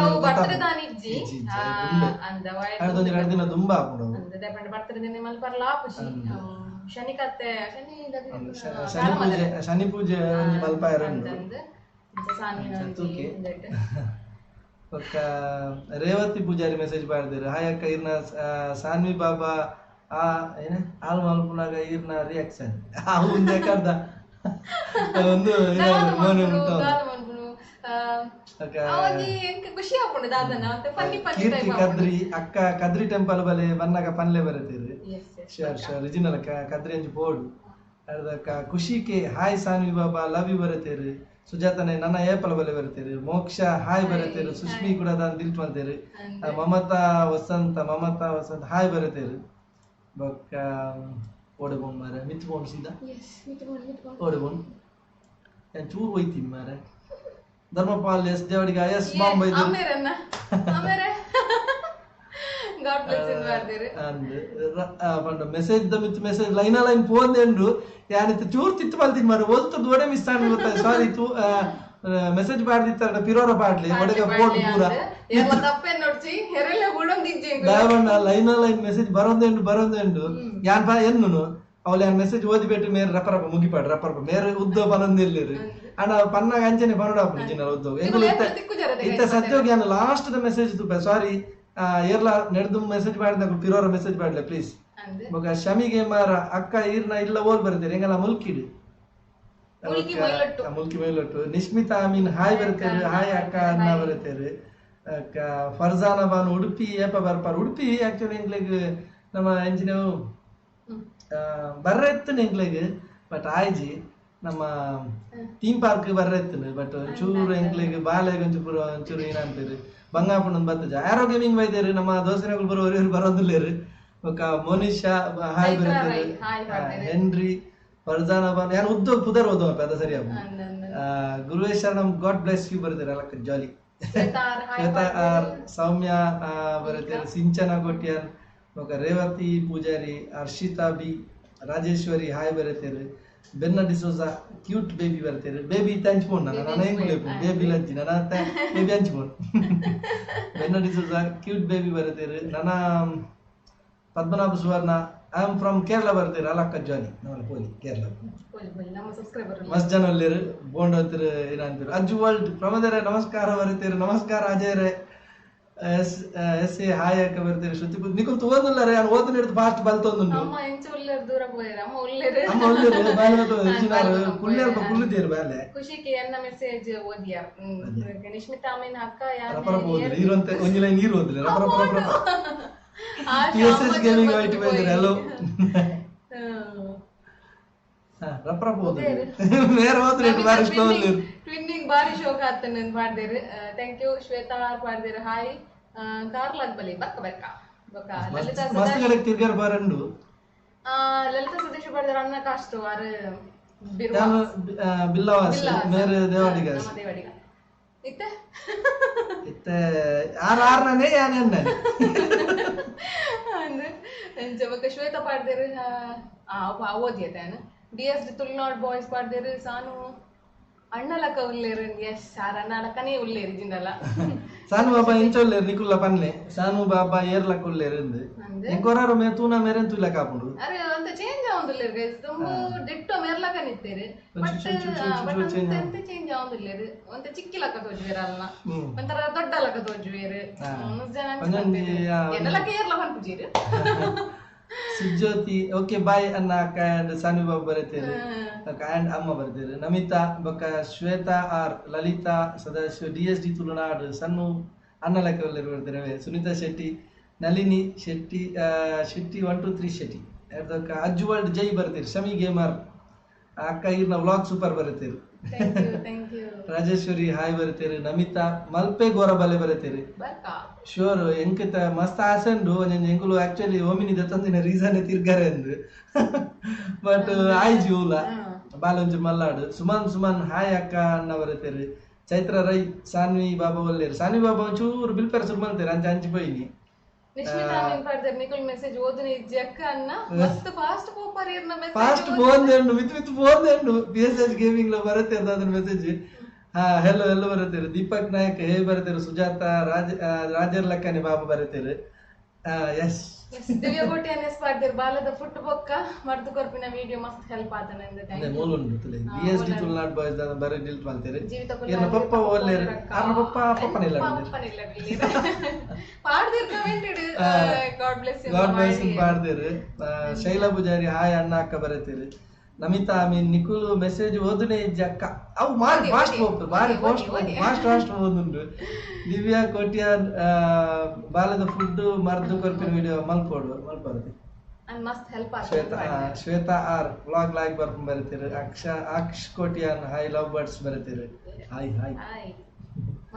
ಅದೊಂದು 2 ದಿನ ತುಂಬಾ ಆಪುಂಡು ಶನಿ ಪೂಜೆ ಒಂಜಿ ಮಲ್ಪಾಯರಂಡು ರೇವತಿ ಪೂಜಾರಿ ಮೆಸೇಜ್ ಮಾಡಿದ್ರು ಹಾಯ್ ಅಕ್ಕ ಇರ್ನ ಸಾನ್ವಿ ಬಾಬಾ ಏನ ಹಾಲು ಮಲ್ಪುನಾಗ ಇರ್ನ ರಿಯಾಕ್ಷನ್ ಮುಂದೆ ಕರ್ದ ಒಂದು ಕೀರ್ತಿ ಕದ್ರಿ ಅಕ್ಕ ಕದ್ರಿ ಟೆಂಪಲ್ ಬಲೆ ಬನ್ನಾಗ ಪನ್ಲೆ ಬರತೀರಿ ರಿಜಿನಲ್ ಕದ್ರಿ ಅಂಜಿ ಬೋರ್ಡ್ ಅದಕ್ಕ ಖುಷಿಕೆ ಹಾಯ್ ಸಾನ್ವಿ ಬಾಬಾ ಲವ್ ಯು ಬರತೀರಿ ಸುಜಾತನೆ ನನ್ನ ಏಪಲ ಬಲೆ ಬರತೀರಿ ಮೋಕ್ಷ ಹಾಯ್ ಬರತೀರಿ ಸುಷ್ಮಿ ಕೂಡ ನಾನು ದಿಲ್ಟ್ ಬಂತೀರಿ ಮಮತಾ ವಸಂತ ಹಾಯ್ ಬರತೀರಿ ಬೊಕ್ಕ ಓಡಬೋನ್ ಮಾರೆ ಮಿತ್ಬೋನ್ ಸೀದಾ ಓಡಬೋನ್ ಏನ್ ಚೂರು ಹೋಯ್ತೀನಿ ಮಾರೆ Dharmapal S Devadiga S ma'am ಬೈದು ಪಂಡ ಮೆಸೇಜ್ ದ ಮಿತ್ ಮೆಸೇಜ್ ಲೈನ್ ಫೋನ್ ಎಂಡು ಯಾನಿತ್ತು ಚೂರು ತಿತ್ತು ಬಲ್ತೀನಿ ಮಾರೆ ಓದ್ತದ ಓಡೆ ಮಿಸ್ ಆಗಿ ಗೊತ್ತಾಯ್ತು ಸಾರಿ ತೂ ಮೆಸೇಜ್ ಮಾಡ್ದಿತ್ತಾರ ಪಿರೋರ ಪಾಡ್ಲಿ ಒಡೆಗ ಫೋನ್ ಪೂರ ದಯವಂಡ ಲೈನ್ ಮೆಸೇಜ್ ಬರೋಂದು ಯಾನ್ ಬಾ ಎನ್ನು ಅವಳು ಯಾನ್ ಮೆಸೇಜ್ ಓದಿಬಿಟ್ಟು ಮೇರೆ ರಪರಪ ಮುಗಿಪಾಡು ರಪರಪ ಮೇರೆ ಉದ್ದ ಪನೊಂದಿಲ್ಲಿರು ಅಣ್ಣ ಪನ್ನಾಗ ಅಂಚನೆ ಪನೋಡಾಪು ಜಿನ ಉದ್ದ ಎಂಗುಲು ಇತ್ತ ಸತ್ಯೋಗಿ ಯಾನು ಲಾಸ್ಟ್ ದ ಮೆಸೇಜ್ ತುಪ್ಪ ಸಾರಿ ಏರ್ಲ ನೆಡ್ದು ಮೆಸೇಜ್ ಮಾಡಿದಾಗ ಪಿರೋರ ಮೆಸೇಜ್ ಮಾಡ್ಲೆ ಪ್ಲೀಸ್ ಬೊಕ ಶಮಿಗೆ ಮಾರ ಅಕ್ಕ ಈರ್ನ ಇಲ್ಲ ಓಲ್ ಬರ್ತೀರಿ ಎಂಗಲ್ಲ ಮುಲ್ಕಿಡಿ ಮುಲ್ಕಿ ಮೈಲೊಟ್ಟು ನಿಶ್ಮಿತಾ ಅಮೀನ್ ಹಾಯ್ ಬರ್ತೇವೆ ಹಾಯ್ ಅಕ್ಕ ಅನ್ನ ಬರ್ತೇವೆ ಫರ್ಜಾನ ಬಾನು ಉಡುಪಿ ಏಪ ಬರ್ಪಾರ ಉಡುಪಿ ಆಕ್ಚುಲಿ ಎಂಗ್ಲೆಗ್ ನಮ್ಮ ಎಂಜಿನವು ಬರ್ರೆತ್ತನ ಎಂಗ್ಲೆಗ್ ಬಟ್ ಆಯ್ಜಿ ನಮ್ಮ ಥೀಮ್ ಪಾರ್ಕ್ ಬರ್ರೆತ್ತನ ಬಟ್ ಒಂಚೂರು ಎಂಗ್ಲೆಗ್ ಬಾಲೆಗ್ ಒಂಚೂರು ಒಂಚೂರು ಏನಂತೀರಿ ಬಂಗಾಪುಣ ಬರ್ತಜ ಆರೋ ಗೇಮಿಂಗ್ ಬೈದೇರಿ ನಮ್ಮ ದೋಸೆನಗಳು ಬರೋರು ಬರೋದಿಲ್ಲೇರಿ ಒಕ್ಕ ಮೋನಿಶಾ ಹಾಯ್ ಬರ್ತೇವೆ ಹೆನ್ರಿ ಫರ್ಜಾನ ಬಾನು ಯಾರು ಉದ್ಯೋಗ ಪುದರ್ ಓದೋ ಅದ ಸರಿ ಅಪ್ಪ ಗುರುವೇಶ್ವರಂ ಗಾಡ್ ಬ್ಲೆಸ್ ಯು ಬರ್ತಾರೆ ಅಲ್ಲಕ್ಕ ಜಾಲಿ ಶ್ವೇತಾ ಆರ್ ಸೌಮ್ಯ ಬರುತ್ತಾರೆ ಸಿಂಚನ ಕೊಟ್ಟಿಯನ್ ರೇವತಿ ಪೂಜಾರಿ ಹರ್ಷಿತಾ ಬಿ ರಾಜೇಶ್ವರಿ ಹಾಯ್ ಬರುತ್ತಾರೆ ಬೆನ್ನ ಡಿಸೋಜಾ ಕ್ಯೂಟ್ ಬೇಬಿ ಬರ್ತಾರೆ ಬೇಬಿ ಹಂಚ್ಕೊಂಡು ನಾನು ಹೆಂಗ್ ಬೇಬಿ ಲಂಚಿ ನನ್ನ ಬೇಬಿ ಹಂಚ್ಕೊಂಡು ಬೆನ್ನ ಡಿಸೋಜಾ ಕ್ಯೂಟ್ ಬೇಬಿ ಬರುತ್ತಾರೆ ನನ್ನ ಪದ್ಮನಾಭ ಸುವರ್ಣ ಐ ಆಮ್ ಫ್ರಮ್ ಕೇರಳ ಬರ್ತೀರಿ ಅಲ್ಲಕ್ಕ ಜಾಲಿ ನಾವು ಪೋಲಿ ಕೇರಳ ಮಸ್ತ್ ಜನ ಅಲ್ಲಿರು ಬೋಂಡ್ ಹೋಗ್ತೀರಿ ಏನಂತೀರಿ ಅಜ್ಜು ವರ್ಲ್ಡ್ ಪ್ರಮೋದರೇ ನಮಸ್ಕಾರ ಬರ್ತೀರಿ ನಮಸ್ಕಾರ ಅಜಯರೇ ಎಸ್ ಎ ಹಾಯ್ ಅಕ್ಕ ಬರ್ತೀರಿ ಶ್ರುತಿ ನಿಖಿಲ್ ಓದಿಲ್ಲ ರೇ ನಾನು ಓದನ ಹಿಡಿದು ಫಾಸ್ಟ್ ಬಲ್ತೊಂದು ಅಮ್ಮ ಒಳ್ಳೆರು ಕುಳ್ಳಿಯರ್ ಕುಳ್ಳಿದ್ದೀರಿ ಬೇಲೆ ಖುಷಿಗೆ ಎನ್ನ ಮೆಸೇಜ್ ಓದಿಯ ನಿಶ್ಮಿತಾ ಅಮೀನ್ ಅಕ್ಕ ರಪರಪ ಓದ್ರಿ ನೀರಂತೆ ಒಂಜಿಲ ನೀರು ಓದ್ರಿ ರಪರಪ ಟಿಎಸ್ಎಸ್ ಗೇಮಿಂಗ್ ವೈಟ್ ಬೈದ್ರೆ ಹಲೋ ರಪರಪ ಓದ್ರಿ ಮೇರೆ ಓದ್ರಿ ಬಾರಿ ಸ್ಲೋ ಓದ್ರಿ ಟ್ವಿನ್ನಿಂಗ್ ಬಾರಿ ಶೋಕ ಆತನ ಮಾಡ್ದೇರಿ ಥ್ಯಾಂಕ್ ಯು ಶ್ವೇತಾ ಆರ್ ಮಾಡ್ದೇರಿ ಹಾಯ್ ಕಾರ್ಲಾಗ್ ಬಲಿ ಬಕ್ಕ ಬಕ್ಕ ಲಲಿತಾ ಮಸ್ತ್ ಕಡೆ ತಿರ್ಗಾರ ಬಾರಂಡು ಲಲಿತಾ ಸದೇಶ ಬರ್ದಾರ ಅನ್ನ ಕಾಸ್ತು ಆರ್ ಬಿಲ್ಲವಾಸ್ ಮೇರೆ ದೇವಾಡಿಗ ಇತ್ತೆ ಆರ್ನೇ ಯಾನೇ ಎಂಚ ಶ್ವೇತಾ ಪಾಡ್ದೇರು ಓದಿಯತೇನು DS ತುಳುನಾಡು ಬಾಯ್ಸ್ ಪಾಡ್ದೇರು ಸಾನು ಅಣ್ಣಲಕ ಉಲ್ಲೇರು ಎಸ್ ಸಾರ್ ಅಣ್ಣಲಕನೇ ಉಲ್ಲೇರು ಜಿಂದಲ್ಲ ಸಾನು ಬಾಬಾ ಇಂಚ ಉಲ್ಲೇರು ನಿಕುಲ್ಲ ಪನ್ನೆ ಸಾನು ಬಾಬಾ ಏರ್ಲಕ ಉಲ್ಲೇರು ಎಂಕೊರಾರು ಮೇ ತೂನ ಮೇರೆ ತುಲ್ಲ ಕಾಪುಂಡು ಅರೆ ಅಂತ ಚೇಂಜ್ ಆವಂದುಲ್ಲೇರು ಗೈಸ್ ತುಂಬ ಡಿಟ್ಟೋ ಮೇರ್ಲಕ ನಿತ್ತೇರು ಬಟ್ ಎಂತ ಚೇಂಜ್ ಆವಂದುಲ್ಲೇರು ಒಂತ ಚಿಕ್ಕಿಲಕ ತೋಜುವೇರಲ್ಲ ಒಂಥರ ದೊಡ್ಡಲಕ ತೋಜುವೇರು ಎನ್ನಲಕ ಏರ್ಲ ಪನ್ಪುಜೀರು ಸುಜ್ಯೋತಿ ಓಕೆ ಬಾಯ್ ಅನ್ನ ಅಕ್ಕ ಅಂಡ್ ಸಾನು ಬಾಬಾ ಬರೀತೇರು ಅಂಡ್ ಅಮ್ಮ ಬರ್ತಾರೆ ನಮಿತಾ ಬೊಕ್ಕ ಶ್ವೇತಾ ಆರ್ ಲಲಿತಾ ಸದಾಶಿವ DSD ತುಳುನಾಡು ಸಣ್ಣ ಅನ್ನ ಲೆಕ್ಕವಲ್ಲರು ಬರ್ತಾರೆ ಸುನೀತಾ ಶೆಟ್ಟಿ ನಳಿನಿ ಶೆಟ್ಟಿ ಶೆಟ್ಟಿ 1 2 3 ಶೆಟ್ಟಿ ಅದಕ್ಕ ಅಜ್ಜು ವರ್ಲ್ಡ್ ಜೈ ಬರ್ತೀರಿ ಶಮಿ ಗೇಮರ್ ಅಕ್ಕ ಇರ್ನ ವ್ಲಾಗ್ ಸೂಪರ್ ಬರುತ್ತೀರಿ ರಾಜೇಶ್ವರಿ ಹಾಯ್ ಬರುತ್ತೀರಿ ನಮಿತಾ ಮಲ್ಪೆ ಗೋರಬಲೆ ಬರುತ್ತೀರಿ ಶೋರ್ ಎಂಕತ ಮಸ್ತ್ ಆಸೆಂಡು ಒಂಜೊಂದು ಎಂಕುಲು ಆಕ್ಚುಲಿ ಓಮಿನಿದ ತಂದಿನ ರೀಸನ್ ತಿರ್ಗಾರೆ ಅಂದು ಬಟ್ ಆಯ್ ಜೂಲ ಬಾಲೊಂಜಿ ಮಲ್ಲಾಡು ಸುಮನ್ ಹಾಯ್ ಅಕ್ಕ ಅನ್ನ ಬರುತ್ತೀರಿ ಚೈತ್ರ ರೈ ಸಾನ್ವಿ ಬಾಬಾ ಒಲ್ಲೇರು ಸಾನ್ವಿ ಬಾಬಾ ಒಂಚೂರು ಬಿಲ್ಪೆರ ಸುರ್ ಮಾಡ್ತಾರೆ ಅಂಚ ಅಂಚಿ ಬೈನಿ ನಿಶ್ಮಿತಾ ಮಿನ್ ಪಾಡ್ದೇರು ನಿಕುಲ್ ಮೆಸೇಜ್ ಓದುನಿ ಜಕ್ಕ ಅನ್ನ ಮಸ್ತ್ ಫಾಸ್ಟ್ ಪೋಪರ್ ಇರ್ನ ಮೆಸೇಜ್ ಫಾಸ್ಟ್ ಬೋಂದೆಂಡು ವಿತ್ ಬೋಂದೆಂಡು BSH ಗೇಮಿಂಗ್ ಲೋ ಬರುತ್ತೆ ಅದರ ಮೆಸೇಜ್ ಹೆಲೋ ಎಲ್ಲ ಬರುತ್ತಾರೆ ದೀಪಕ್ ನಾಯಕ್ ಹೇ ಬರ್ತಾರೆ ಸುಜಾತ ರಾಜರ್ ಲಕ್ಕನೆ ಬಾಬಾ ಬರ್ತಾರೆ ಎಸ್ ದಿವ್ಯ ಕೋಟಿ ಎನ್ಎಸ್ ಪಾಡ್ದೇರು ಬಾಲದ ಫುಟ್ ಬೊಕ್ಕ ಮರ್ದು ಕೊರ್ಪಿನ ವಿಡಿಯೋ ಮಸ್ತ್ ಹೆಲ್ಪ್ ಆತನೆ ಅಂದ್ರೆ ಮೂಲುಂಡು ತಲೆ DSD ತುಳುನಾಡು ಬಾಯ್ಸ್ ದ ಬರ ಡಿಲ್ಟ್ ಮಾಡ್ತಾರೆ ಏನ ಪಪ್ಪ ಒಲ್ಲೇರು ಆರ್ನ ಪಪ್ಪನಿಲ್ಲ ಪಾಡ್ದೇರು ಕಮೆಂಟೆಡ್ ಗಾಡ್ ಬ್ಲೆಸ್ ಯು ಪಾಡ್ದೇರು ಶೈಲಾ ಪೂಜಾರಿ ಹಾಯ್ ಅಣ್ಣ ಅಕ್ಕ ಬರುತ್ತಾರೆ ನಮಿತಾ ಮೀನ್ ನಿಕುಲು ಮೆಸೇಜ್ ಓದುನೆ ಅಕ್ಕ ಅವು ಮಾರಿ ಫಾಸ್ಟ್ ಹೋಗ್ತದೆ ಬಾರಿ ಫಾಸ್ಟ್ ಓದುಂಡು ದಿವ್ಯಾ ಕೋಟ್ಯಾನ್ ಬಾಲದ ಫುಡ್ ಮರ್ದು ಕೊರ್ಪಿನ ವಿಡಿಯೋ ಮಲ್ಪರುತ್ತೆ ಮಸ್ತ್ help Shweta R vlog like ಬರ್ಕೊಂಡು ಬರುತ್ತೀರಿ Aksh Kotian hi love birds ಬರುತ್ತೀರಿ hi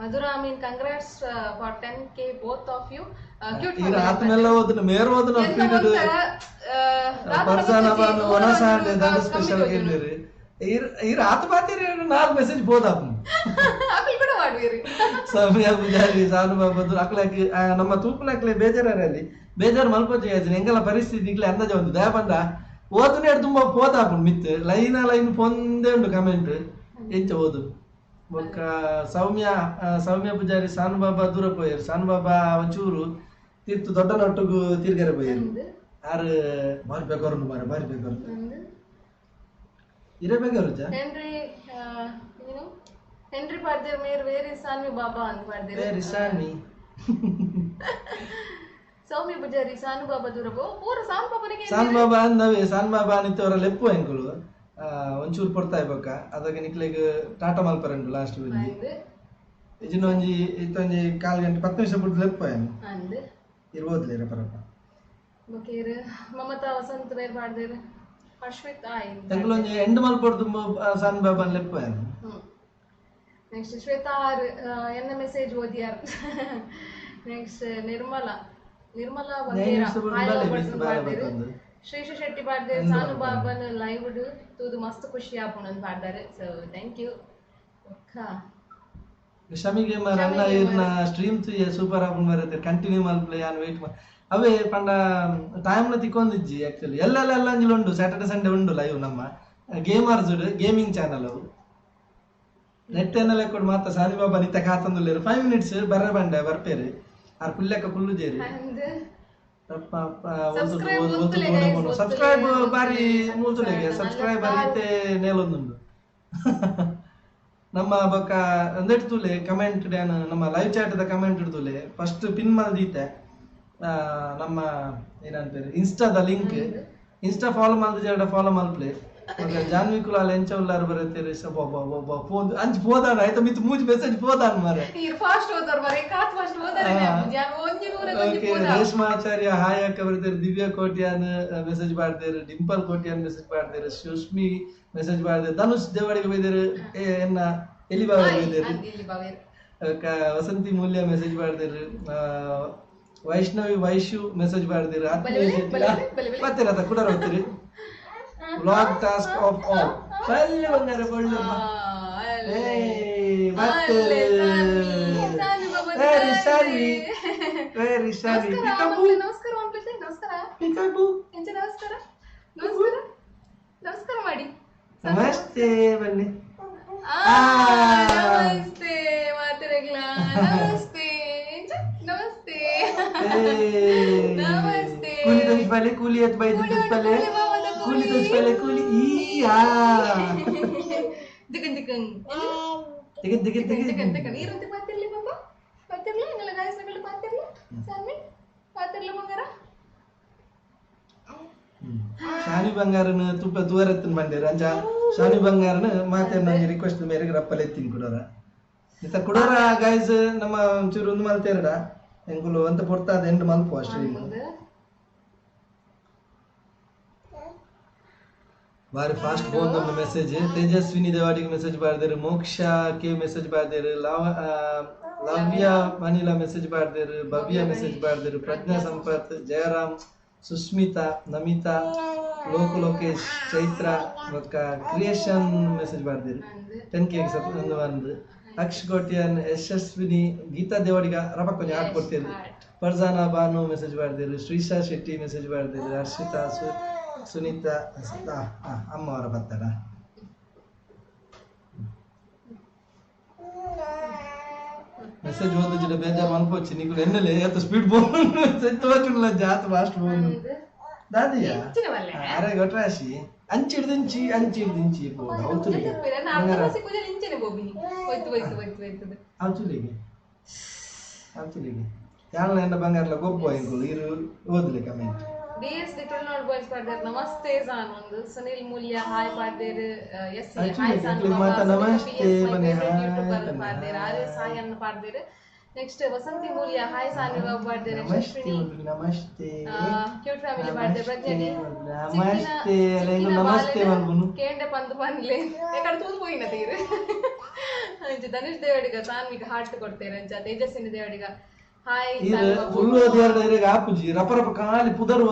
Madhura I mean congrats for 10K both of you cute ಈ ರಾತ್ಮೆಲ್ಲ ಓದನ ಮೇರ್ ಓದನ ಫೀಡ್ ಪರ್ಸನ ಬಾನು ವನಸಾಂಡೆ ದಾದ ಸ್ಪೆಷಲ್ ಗೆಲ್ಲಿರಿ ಈ ರಾತ್ ಬಾತಿರಿ 4 ಮೆಸೇಜ್ ಬೋದಾಪು ಅಕಲ್ ಕೂಡ ಮಾಡ್ವಿರಿ ಸಮಯ ಪೂಜಾರಿ ಸಾನು ಬಾಬದು ಅಕಲಕ್ಕೆ ನಮ್ಮ ತೂಪಲಕ್ಕೆ ಬೇಜಾರಲ್ಲಿ ಬೇಜಾರು ಮಲ್ಪೋಜಿ ಆಯ್ತು ಎಂಗಲ ಪರಿಸ್ಥಿತಿ ಇಗ್ಲೆ ಅಂದಾಜ ಒಂದು ದಯ ಬಂದ ಓದನೆ ತುಂಬಾ ಬೋದಾಪು ಮಿತ್ ಲೈನ್ ಪೊಂದೆ ಉಂಡು ಕಮೆಂಟ್ ಎಂಚ ಓದು ಬೊಕ್ಕ ಸೌಮ್ಯ ಪೂಜಾರಿ ಸಾನು ಬಾಬಾ ದೂರ ಪೋಯರು ಸಾನು ಬಾಬಾ ಒಂಚೂರು ತೀರ್ತು ದೊಡ್ಡ ನೊಟ್ಟುಗು ತಿರ್ಗರೆ ಪೋಯರು ಆರು ಬಾರಿ ಬೇಕಾರು ಬಾರಿ ಬೇಕಾರು ಇರಬೇಕಾರು ಹೆನ್ರಿ ಪಾಡ್ದೇರು ಮೇರ್ ವೇರಿ ಸಾನ್ವಿ ಬಾಬಾ ಅಂತ ಪಾಡ್ದೇರು ವೇರಿ ಸಾನ್ವಿ ಸೌಮ್ಯ ಪೂಜಾರಿ ಸಾನು ಬಾಬಾ ದೂರ ಪೂರ ಸಾನು ಬಾಬಾ ಅಂದವೇ ಸಾನು ಬಾಬಾ ಅನಿತವರ ಲೆಪ್ಪು ಎಂಕುಲು ಒಂಚೂರು ಪಡ್ತಾ ಇರ್ಬೇಕ ಅದಕ್ಕೆ ನಿಕ್ಲೆಗ್ ಟಾಟಾ ಮಲ್ಪರಂಡು ಲಾಸ್ಟ್ ಇಜಿನ ಒಂಜಿ ಇತ್ತೊಂಜಿ 1/4 ಗಂಟೆ 10 ನಿಮಿಷ ಬಿಟ್ಟು ಲೆಪ್ಪ ಇರ್ಬೋದ್ಲೇರ ಪರಪ್ಪ ಬಕೇರ್ ಮಮತಾ ವಸಂತ ಬೇರ್ ಪಾಡ್ದೇರು ಅಶ್ವಿತ್ ಎಂಕುಲೊಂಜಿ ಎಂಡ್ ಮಲ್ಪಡ್ದು ಸಾನು ಬಾಬಾ ಲೆಪ್ಪ ನೆಕ್ಸ್ಟ್ ಶ್ವೇತಾ ಎನ್ನ ಮೆಸೇಜ್ ಓದಿಯಾರ್ ನೆಕ್ಸ್ಟ್ ನಿರ್ಮಲಾ ಶ್ರೀಶು ಶೆಟ್ಟಿ ಪಾಡ್ದೇರು ಸಾನು ಬಾಬನ್ ಲೈವ್ ತೂದು ಮಸ್ತ್ ಖುಷಿ ಆಪುಂಡು ಪಾಡ್ದಾರೆ ಸೊ ಥ್ಯಾಂಕ್ ಯು ಶಮಿಗೆ ಮರ ಅನ್ನ ಇರ್ನ ಸ್ಟ್ರೀಮ್ ಸೂಪರ್ ಆಪುಂಡು ಬರುತ್ತೆ ಕಂಟಿನ್ಯೂ ಮಲ್ಪ್ಲೆ ಯಾನ್ ವೇಟ್ ಅವೇ ಪಂಡ ಟೈಮ್ ನ ತಿಕ್ಕೊಂದಿಜ್ಜಿ ಆಕ್ಚುಲಿ ಎಲ್ಲ ಅಂಜಿಲು ಉಂಡು ಸ್ಯಾಟರ್ಡೆ ಸಂಡೇ ಉಂಡು ಲೈವ್ ನಮ್ಮ ಗೇಮರ್ಸ್ ಗೇಮಿಂಗ್ ಚಾನಲ್ ಅವು ನೆಟ್ ಏನಲ್ಲ ಕೊಡ್ ಮಾತ ಸಾನಿ ಬಾಬಾ ನಿತ್ತ ಕಾತಂದುಲ್ಲೇರು 5 minutes ಬರ್ರೆ ಬಂಡೆ ಬರ್ಪೇರಿ ಆರ್ ಕುಲ್ಲೆಕ್ಕ ಕುಲ್ಲು ಜೇರಿ ಸಬ್ಸ್ಕ್ರೈಬ್ ಬಾರಿ ಮೂಲ್ತುಲೆಗೆ ಸಬ್ಸ್ಕ್ರೈಬ್ ಅರಿತೆ ನೇಲೊಂದುಂಡು ನಮ್ಮ ಬೊಕ್ಕ ಅಂದೆಟ್ ತುಲೆ ಕಮೆಂಟ್ ಡ್ಯಾನ್ ನಮ್ಮ ಲೈವ್ ಚಾಟ್ ದ ಕಮೆಂಟ್ ಇಡ್ತುಲೆ ಫಸ್ಟ್ ಪಿನ್ ಮಲ್ದೀತೆ ನಮ್ಮ ಏನಂತಾರೆ ಇನ್ಸ್ಟಾದ ಲಿಂಕ್ ಇನ್ಸ್ಟಾ ಫಾಲೋ ಮಲ್ದ ಜಡ ಫಾಲೋ ಮಲ್ಪ್ಲೆ ಜಾನ್ವಿ ಕುಲಾಲ್ ಎಂಚ ಉಲ್ಲಾರು ಬರುತ್ತೀರಿ ಫೋನ್ ಅಂಚ್ ಪೋದಾನ ಆಯ್ತಾ ಮಿತ್ ಮೂಜ್ ಮೆಸೇಜ್ ಪೋದಾನ ಮಾರೆ ಫಾಸ್ಟ್ ಓದರ್ ಮಾರೆ ಕಾತ್ ಫಾಸ್ಟ್ ಓದರ್ ಜಾನ್ ಒಂಜಿ ನೂರ ಒಂಜಿ ಪೋದ ರೇಷ್ಮಾಚಾರ್ಯ ಹಾಯ್ ಅಕ್ಕ ಬರ್ತಾರೆ ದಿವ್ಯಾ ಕೋಟ್ಯಾನ್ ಮೆಸೇಜ್ ಮಾಡ್ತಾರೆ ಡಿಂಪಲ್ ಕೋಟ್ಯಾನ್ ಮೆಸೇಜ್ ಮಾಡ್ತಾರೆ ಸುಷ್ಮಿ ಮೆಸೇಜ್ ಮಾಡ್ತಾರೆ ಧನುಷ್ ದೇವಾಡಿಗೆ ಬೈದರೆ ಎನ್ನ ಎಲ್ಲಿ ಬಾವೇರ್ ಬೈದರೆ ವಸಂತಿ ಮೂಲ್ಯ ಮೆಸೇಜ್ ಮಾಡ್ತಾರೆ ವೈಷ್ಣವಿ ವೈಶು ಮೆಸೇಜ್ ಮಾಡ್ತಾರೆ ಮತ್ತೆ ರಥ ಕೂಡ ಹೋಗ್ತೀರಿ ವ್ಲಾಗ್ ಟಾಸ್ಕ್ ಆಫ್ ಆಲ್ ಬಲ್ಲೆ ಬಂಗಾರ ಬಳ್ಳು ಮತ್ತೆ ವೆರಿ ಸಾರಿ ನಮಸ್ಕಾರ ಪಿಕಾಬು ಎಂಚ ನಮಸ್ಕಾರ ನಮಸ್ಕಾರ ನಮಸ್ಕಾರ ಮಾಡಿ ನಮಸ್ತೆ ಬನ್ನಿ ನಮಸ್ತೆ ಮಾತರೆಗ್ಲ ನಮಸ್ತೆ ಎಂಚ ನಮಸ್ತೆ ನಮಸ್ತೆ ಕೂಲಿ ತೋರಿಸ್ಬಾಲೆ ಕೂಲಿ ಎತ್ ಬೈದು ತೋರಿಸ್ಬಾಲೆ ಕೂಲಿ ತೋರಿಸ್ಬಾಲೆ ಕೂಲಿ ಈಯಾ ದಿಗನ್ ದಿಗನ್ ದಿಗನ್ ದಿಗನ್ ದಿಗನ್ ದಿಗನ್ ದಿಗನ್ ನೀರಂತೆ ಪಾತಿರ್ಲಿ ಪಾಪ ಪಾತಿರ್ಲಿ ಇಂಗಲ ಗಾಯಸ್ನಗಳು ಪಾತಿರ್ಲಿ ಸಾನ್ವಿ ಪಾತಿರ್ಲಿ ಬಂಗಾರ ಶಾನಿ ಬಂಗಾರನ ತುಪ್ಪ ತೂರತ್ತಿನ ಬಂದಿರ ಅಂಚ ಶಾನಿ ಬಂಗಾರನ ಮಾತೆ ನಂಗೆ ರಿಕ್ವೆಸ್ಟ್ ಮೇರೆಗೆ ರಪ್ಪಲೆ ಎತ್ತಿನ ಕೊಡೋರ ಇತ್ತ ಕೊಡೋರ ಗಾಯ್ಸ್ ನಮ್ಮ ಒಂಚೂರು ಒಂದು ಮಲ್ತೇರಡ ಎಂಗುಲು ಅಂತ ಪೊರ್ತಾದ ಎಂಡ್ ಮಲ್ಪು ಅಷ್ಟೇ ಬಾರಿ ಫಾಸ್ಟ್ ಬೋನ್ ನಮ್ಮ ಮೆಸೇಜ್ ತೇಜಸ್ವಿನಿ ದೇವಾಡಿಗೆ ಮೆಸೇಜ್ ಬಾರ್ದೇರು ಮೋಕ್ಷಕ್ಕೆ ಮೆಸೇಜ್ ಬಾರ್ದೇರು ಲವ್ಯ ಅನಿಲ ಮೆಸೇಜ್ ಬಾರ್ದೇರು ಭವ್ಯ ಮೆಸೇಜ್ ಬಾರ್ದೇರು ಪ್ರಜ್ಞಾ ಸಂಪತ್ ಜಯರಾಮ್ ಸುಸ್ಮಿತಾ ನಮಿತಾ ಲೋಕೇಶ್ ಚೈತ್ರ ಕ್ರಿಯೇಷನ್ ಮೆಸೇಜ್ ಬಾರ್ದೇರು 10K ಒಂದು ಅಕ್ಷ್ ಕೋಟ್ಯನ್ ಯಶಸ್ವಿನಿ ಗೀತಾ ದೇವಾಡಿಗ ರಪ ಕೊಂಚ ಆಟ್ ಕೊಡ್ತೇರು ಫರ್ಜಾನಾ ಬಾನು ಮೆಸೇಜ್ ಬಾರ್ದೇರು ಶ್ರೀಶಾ ಶೆಟ್ಟಿ ಮೆಸೇಜ್ ಬಾರ್ದೇರು ಹರ್ಷಿತಾ ಸುನೀತಾ ಅಮ್ಮ ಅವರ ಬರ್ತಾರ ಮೆಸೇಜ್ ಓದಿದ್ರೆ ಬೇಜಾರು ಅನ್ಕೋಚಿ ನೀವು ಎನ್ನಲೆ ಎತ್ತ ಸ್ಪೀಡ್ ಬೋನ್ ಸೆತ್ತುವಲ್ಲ ಜಾತ್ ಫಾಸ್ಟ್ ಬೋನ್ ದಾದಿಯಾ ಅರೆ ಗೊಟ್ರಾಶಿ ಅಂಚಿಡ್ದಿಂಚಿ ಬೋನ್ ಅವತುಲಿಗೆ ಅವತುಲಿಗೆ ಯಾಳ ಎನ್ನ ಬಂಗಾರಲ ಗೊಬ್ಬ ಇಂಗುಲು ಇರು ಓದಲಿ comment DS Little Not Boys ಪಾಡ್ದೇರು ನಮಸ್ತೆ ಸಾನ್ ಒಂದು Sunil Moolya hi ಪಾಡ್ದೇರು yes hi ಸಾನ್ ನಮಸ್ತೆ ಬನ್ನಿ ಯೂಟ್ಯೂಬರ್ ಪಾಡ್ದೇರು RS ಹಾಯ್ ಅನ್ನ ಪಾಡ್ದೇರು ನೆಕ್ಸ್ಟ್ ವಸಂತಿ ಮೂಲ್ಯ ಹಾಯ್ ಸಾನಿ ಬಾಬು ಪಾಡ್ದೇರು ಯಶಸ್ವಿನಿ ನಮಸ್ತೆ ಕ್ಯೂಟ್ ಫ್ಯಾಮಿಲಿ ಪಾಡ್ದೇರು ಪ್ರಜ್ಞನಿ ನಮಸ್ತೆ ಎಲ್ಲರಿಗೂ ನಮಸ್ತೆ ಮಲ್ಬುನು ಕೇಂಡೆ ಪಂದು ಪನ್ಲೆ ಎಕಡೆ ತೂದು ಹೋಯಿನ ತೀರು ಅಂಚ ಧನುಷ್ ದೇವಡಿಗ ಸಾನ್ವಿಗ ಹಾರ್ಟ್ ಕೊಡ್ತೇರೆ ಅಂಚ ತೇಜಸ್ವಿನಿ ದೇವಡಿಗ ಹಾಯ್ ಫುಲ್ ಓದಿಯಾರ್ದ ಆಪುಜಿ ರಪ ರಪ ಕಾಲಿ ಪುದರ್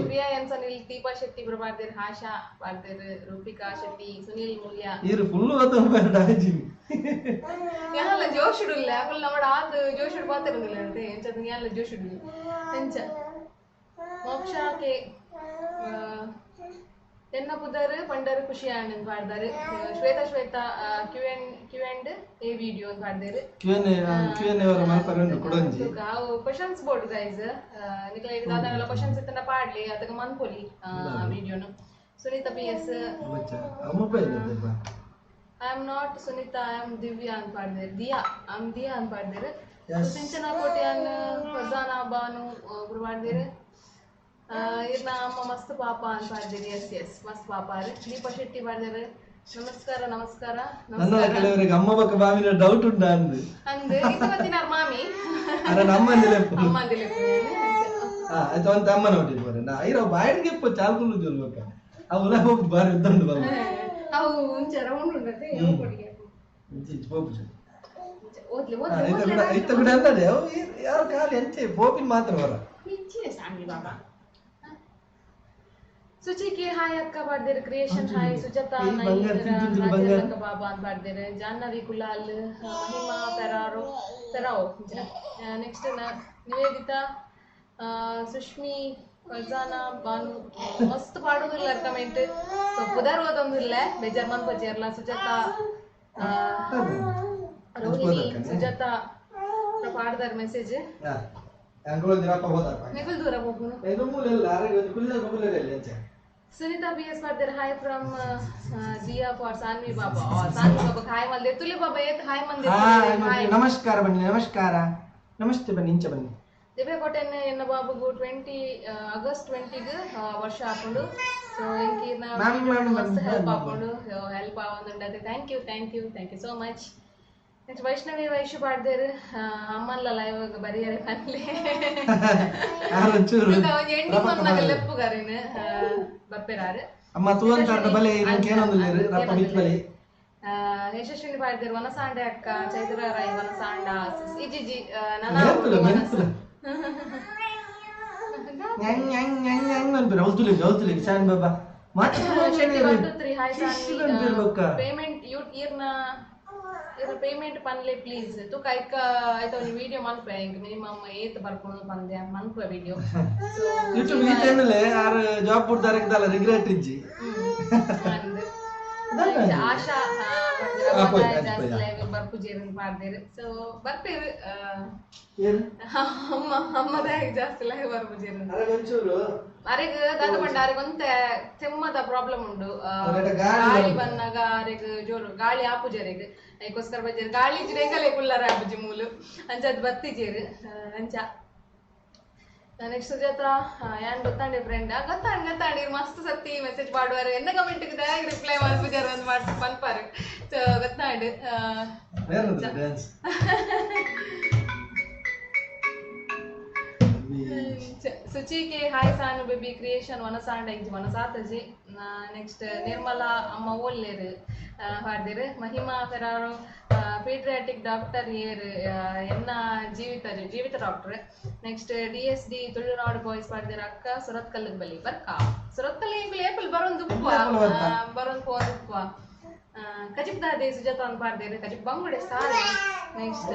ಪ್ರಿಯಾ ಎನ್ ಸನಿಲ್ ದೀಪಾ ಶೆಟ್ಟಿ ಬರ್ದೇರು ಹಾಶಾ ಬರ್ದೇರು ರೂಪಿಕಾ ಶೆಟ್ಟಿ ಸುನಿಲ್ ಮೂಲ್ಯ ಇರು ಫುಲ್ ಓದೋ ಬೇಡ ಆಜಿ ಯಾಲ್ಲ ಜೋಶುಡುಲ್ಲ ಫುಲ್ ನಮ್ಮಡ ಆದ ಜೋಶುಡು ಪಾತಿರಂಗಿಲ್ಲ ಅಂತೆ ಎಂಚದ ಯಾಲ್ಲ ಜೋಶುಡು ಎಂಚ ಮೋಕ್ಷಕ್ಕೆ ಎನ್ನ ಪುದರ್ ಪಂಡರ್ ಖುಷಿ ಆನಂದ್ ಪಾಡ್ದಾರು Shwetha Q and A video ಅಂತ ಪಾಡ್ದೇರು ಕ್ಯೂಎನ್ ಅವರ ಮಾತಾಡಂಡು ಕೊಡಂಜಿ ಅವು ಕ್ವೆಶ್ಚನ್ಸ್ ಬೋರ್ಡ್ ಗೈಸ್ ನಿಕಲ ಈಗ ದಾದಾವೆಲ್ಲ ಕ್ವೆಶ್ಚನ್ಸ್ ಇತ್ತನ ಪಾಡ್ಲಿ ಅದಕ್ಕೆ ಮನ್ಪೊಲಿ ವಿಡಿಯೋನು Sunitha PS I am not Sunitha I am Divya ಅಂತ ಪಾಡ್ದೇರು ದಿಯಾ ಅಂತ ಪಾಡ್ದೇರು ಸಿಂಚನಾ ಕೋಟ್ಯಾನ್ ಫರ್ಜಾನಾ ಬಾನು ಒಬ್ರು ಪಾಡ್ದೇರು ಇರ್ನ ಅಮ್ಮ ಮಸ್ತ್ ಪಾಪ ಅಂತ ಪಾಡ್ದೇರು ಎಸ್ ಮಸ್ತ್ ಪಾಪ ದೀಪಾ ಶೆಟ್ಟಿ ಪಾಡ್ದೇರು ನಮಸ್ಕಾರ ನನ್ನ ಕೆಲವರಿಗೆ ಅಮ್ಮ ಬಕ್ಕ ಬಾವಿನ ಡೌಟ್ ಉಂಟಾ ಅಂದು ಇದು ಗೊತ್ತಿನಾರ ಮಾಮಿ ಅರೆ ನಮ್ಮಂದಿಲೆ ಅಮ್ಮಂದಿಲೆ ಆಯ್ತು ಅಂತ ಅಮ್ಮ ನೋಡಿ ಬೋರೆ ನಾ ಇರೋ ಬಾಯಿಗೆ ಚಾಲ್ಕೊಂಡು ಜೋಲ್ಬೇಕ ಅವನ ಹೋಗಿ ಬಾರಿ ಇದ್ದಂಡು ಬಾವು ಅವು ಒಂಚ ರೌಂಡ್ ಉಂಟತೆ ಕೊಡಿಗೆ ಪೋಪು ಓದ್ಲಿ ಇತ್ತ ಬಿಡ ಅಂದದೆ ಯಾರು ಕಾಲಿ ಎಂಚೆ ಪೋಪಿನ ಮಾತ್ರ ಬರ ಇಚ್ಛೆ ಸಾಂಗಿ ಬಾಬಾ ಸುಚಿಕೆ ಹಾಯ್ ಅಕ್ಕ ಪಾಡ್ದೇರು ಕ್ರಿಯೇಷನ್ ಹಾಯ್ ಸುಜಾತಾ ನಾಯ್ಕ ಬಾಬಾ ಅಂತ ಪಾಡ್ದೇರು ಜಾಹ್ನವಿ ಕುಲಾಲ್ ಮಹಿಮಾ ಪೆರಾವ್ ನೆಕ್ಸ್ಟ್ ನಿವೇದಿತಾ ಸುಷ್ಮಿ ಫರ್ಜಾನಾ ಬಾನು ಮಸ್ತ್ ಪಾಡೋದಿಲ್ಲ ಕಮೆಂಟ್ ಸೊ ಪುದರ್ ಓದೊಂದಿಲ್ಲ ಬೇಜಾರ್ ಮನ್ ಪಚೇರ್ಲ ಸುಜಾತಾ ರೋಹಿಣಿ ಸುಜಾತಾ ಪಾಡ್ದಾರ ಮೆಸೇಜ್ ನಿಗುಲ್ ದೂರ ಹೋಗ್ನು ಸುನೀತಾ PS ಪಾಡ್ದೇರು hi from Diya for Sanvi ಬಾಬಾ ಹಾಯ್ ಮಲ್ದೆ ತುಲಿ ಬಾಬಾ ಏತ್ ಹಾಯ್ ಮಂದೆ ನಮಸ್ಕಾರ ಬನ್ನಿ ನಮಸ್ತೆ ಬನ್ನಿ ಇಂಚ ಬನ್ನಿ ದಿವ್ಯ ಕೋಟೆನ್ ಎನ್ನ ಬಾಬುಗು 20 ಆಗಸ್ಟ್ 20 ವರ್ಷ ಹಾಕೊಂಡು ಸೊ ಇಂಕೀರ್ನ ಮಸ್ತ್ ಹೆಲ್ಪ್ ಹಾಕೊಂಡು ಹೆಲ್ಪ್ ಆವೊಂದುಂಡದೆ thank you so much next Vaishnavi Vaishu ಪಾಡ್ದೇರು ಅಮ್ಮಲ್ಲ ಲೈವ್ ಬರಿಯರೆ ಮನ್ಲೆ ಎಂಡಿ ಕೊನ್ನಾಗ ಲೆಪ್ಪುಗಾರಿನ ಬರ್ಪೆರಾರು ಅಮ್ಮ ತೂಂತಾಡ ಬಲೆ ಏನೊಂದು ರಪ್ಪ ಮಿತ್ಬಲೆ ಯಶಸ್ವಿನಿ ಪಾಡ್ದೇರು ವನಸಾಂಡೆ ಅಕ್ಕ ಚೈತ್ರ ರೈ ವನಸಾಂಡ ಇಜಿಜಿ ಪೇಮೆಂಟ್ ಇರ್ನ ಇರ ಪೇಮೆಂಟ್ ಪನ್ಲೆ ಪ್ಲೀಸ್ ತು ಕೈಕ ಆಯ್ತು ಒಂದು ವಿಡಿಯೋ ಮನ್ಪೆ ಇಂಕ ಮಿನಿಮಮ್ 8 ಬರ್ಕೊಂಡು ಪಂದೆ ಮನ್ಪೆ ವಿಡಿಯೋ ಸೊ ಯೂಟ್ಯೂಬ್ ಈತೆನಲೆ ಆರ್ ಜಾಬ್ ಪುಡ್ದಾರಕ್ದಲ್ಲ ರಿಗ್ರೆಟ್ ಇಜ್ಜಿ ಆಶಾ ಜಾಸ್ತಿ ಲೈವ್ ಬರ್ಪುಜೇರನ್ ಪಾಡ್ದೇರು ಸೊ ಬರ್ಪೇರು ಅಮ್ಮದ ಜಾಸ್ತಿ ಲೈವ್ ಬರ್ಪುಜೇರನ್ ಅರೆಗ್ ದಾದ ಪಂಡ ಅರೆಗೊಂತೆ ತೆಮ್ಮದ ಪ್ರಾಬ್ಲಮ್ ಉಂಡು ಗಾಳಿ ಬನ್ನಾಗ ಅರೆಗ್ ಜೋರು ಗಾಳಿ ಆಪುಜೆರೆಗ್ ಐಕೋಸ್ಕರ ಬಜ್ಜೇರು ಗಾಳಿ ಜಿರೇಗಲೆ ಕುಲ್ಲರ ಆಪುಜಿ ಮೂಲು ಅಂಚದ್ ಬತ್ತಿಜೇರು ಅಂಚ ನೆಕ್ಸ್ಟ್ ಸುಜಾತ ಯಾನ್ ಗೊತ್ತಾಂಡೆ ಫ್ರೆಂಡ್ ಗೊತ್ತಾಂಡಿ ಮಸ್ತ್ ಸತ್ತಿ ಮೆಸೇಜ್ ಮಾಡುವಾರು ಎಂದ ಕಮೆಂಟ್ ರಿಪ್ಲೈ ಮಾಡ್ಬಿಜಾರ ಅಂತ ಮಾಡಿ ಪನ್ಪಾರು ಸೊ ಗೊತ್ತಾಂಡು ಸುಚಿಕೆ ಹಾಯ್ ಸಾನು ಬೇಬಿ ಕ್ರಿಯೇಷನ್ ವನಸಾಂಡ ಇಂಚು ವನಸಾತಜಿ ನೆಕ್ಸ್ಟ್ ನಿರ್ಮಲಾ ಅಮ್ಮ ಓಲ್ಲೇರು ಹಾಡ್ದೇರು ಮಹಿಮಾ ಫೆರಾರೋ ಪೀಡಿಯಾಟ್ರಿಕ್ ಡಾಕ್ಟರ್ ಏರ್ ಎನ್ನ Jeevitha doctor next DSD Tulunadu boys ಪಾಡ್ದೇರು ಅಕ್ಕ ಸುರತ್ಕಲ್ ಬಲಿ ಬರ್ಕ ಸುರತ್ಕಲ್ ಏಪಲ್ ಬರೋಂದು ಬರೋಂದು ಪೋಂದು ಕಜಿಪ್ ದಾದೆ ಸುಜಾತ ಅಂತ ಪಾಡ್ದೇರು ಕಜಿಪ್ ಬಂಗುಡೆ ಸಾರಿ ನೆಕ್ಸ್ಟ್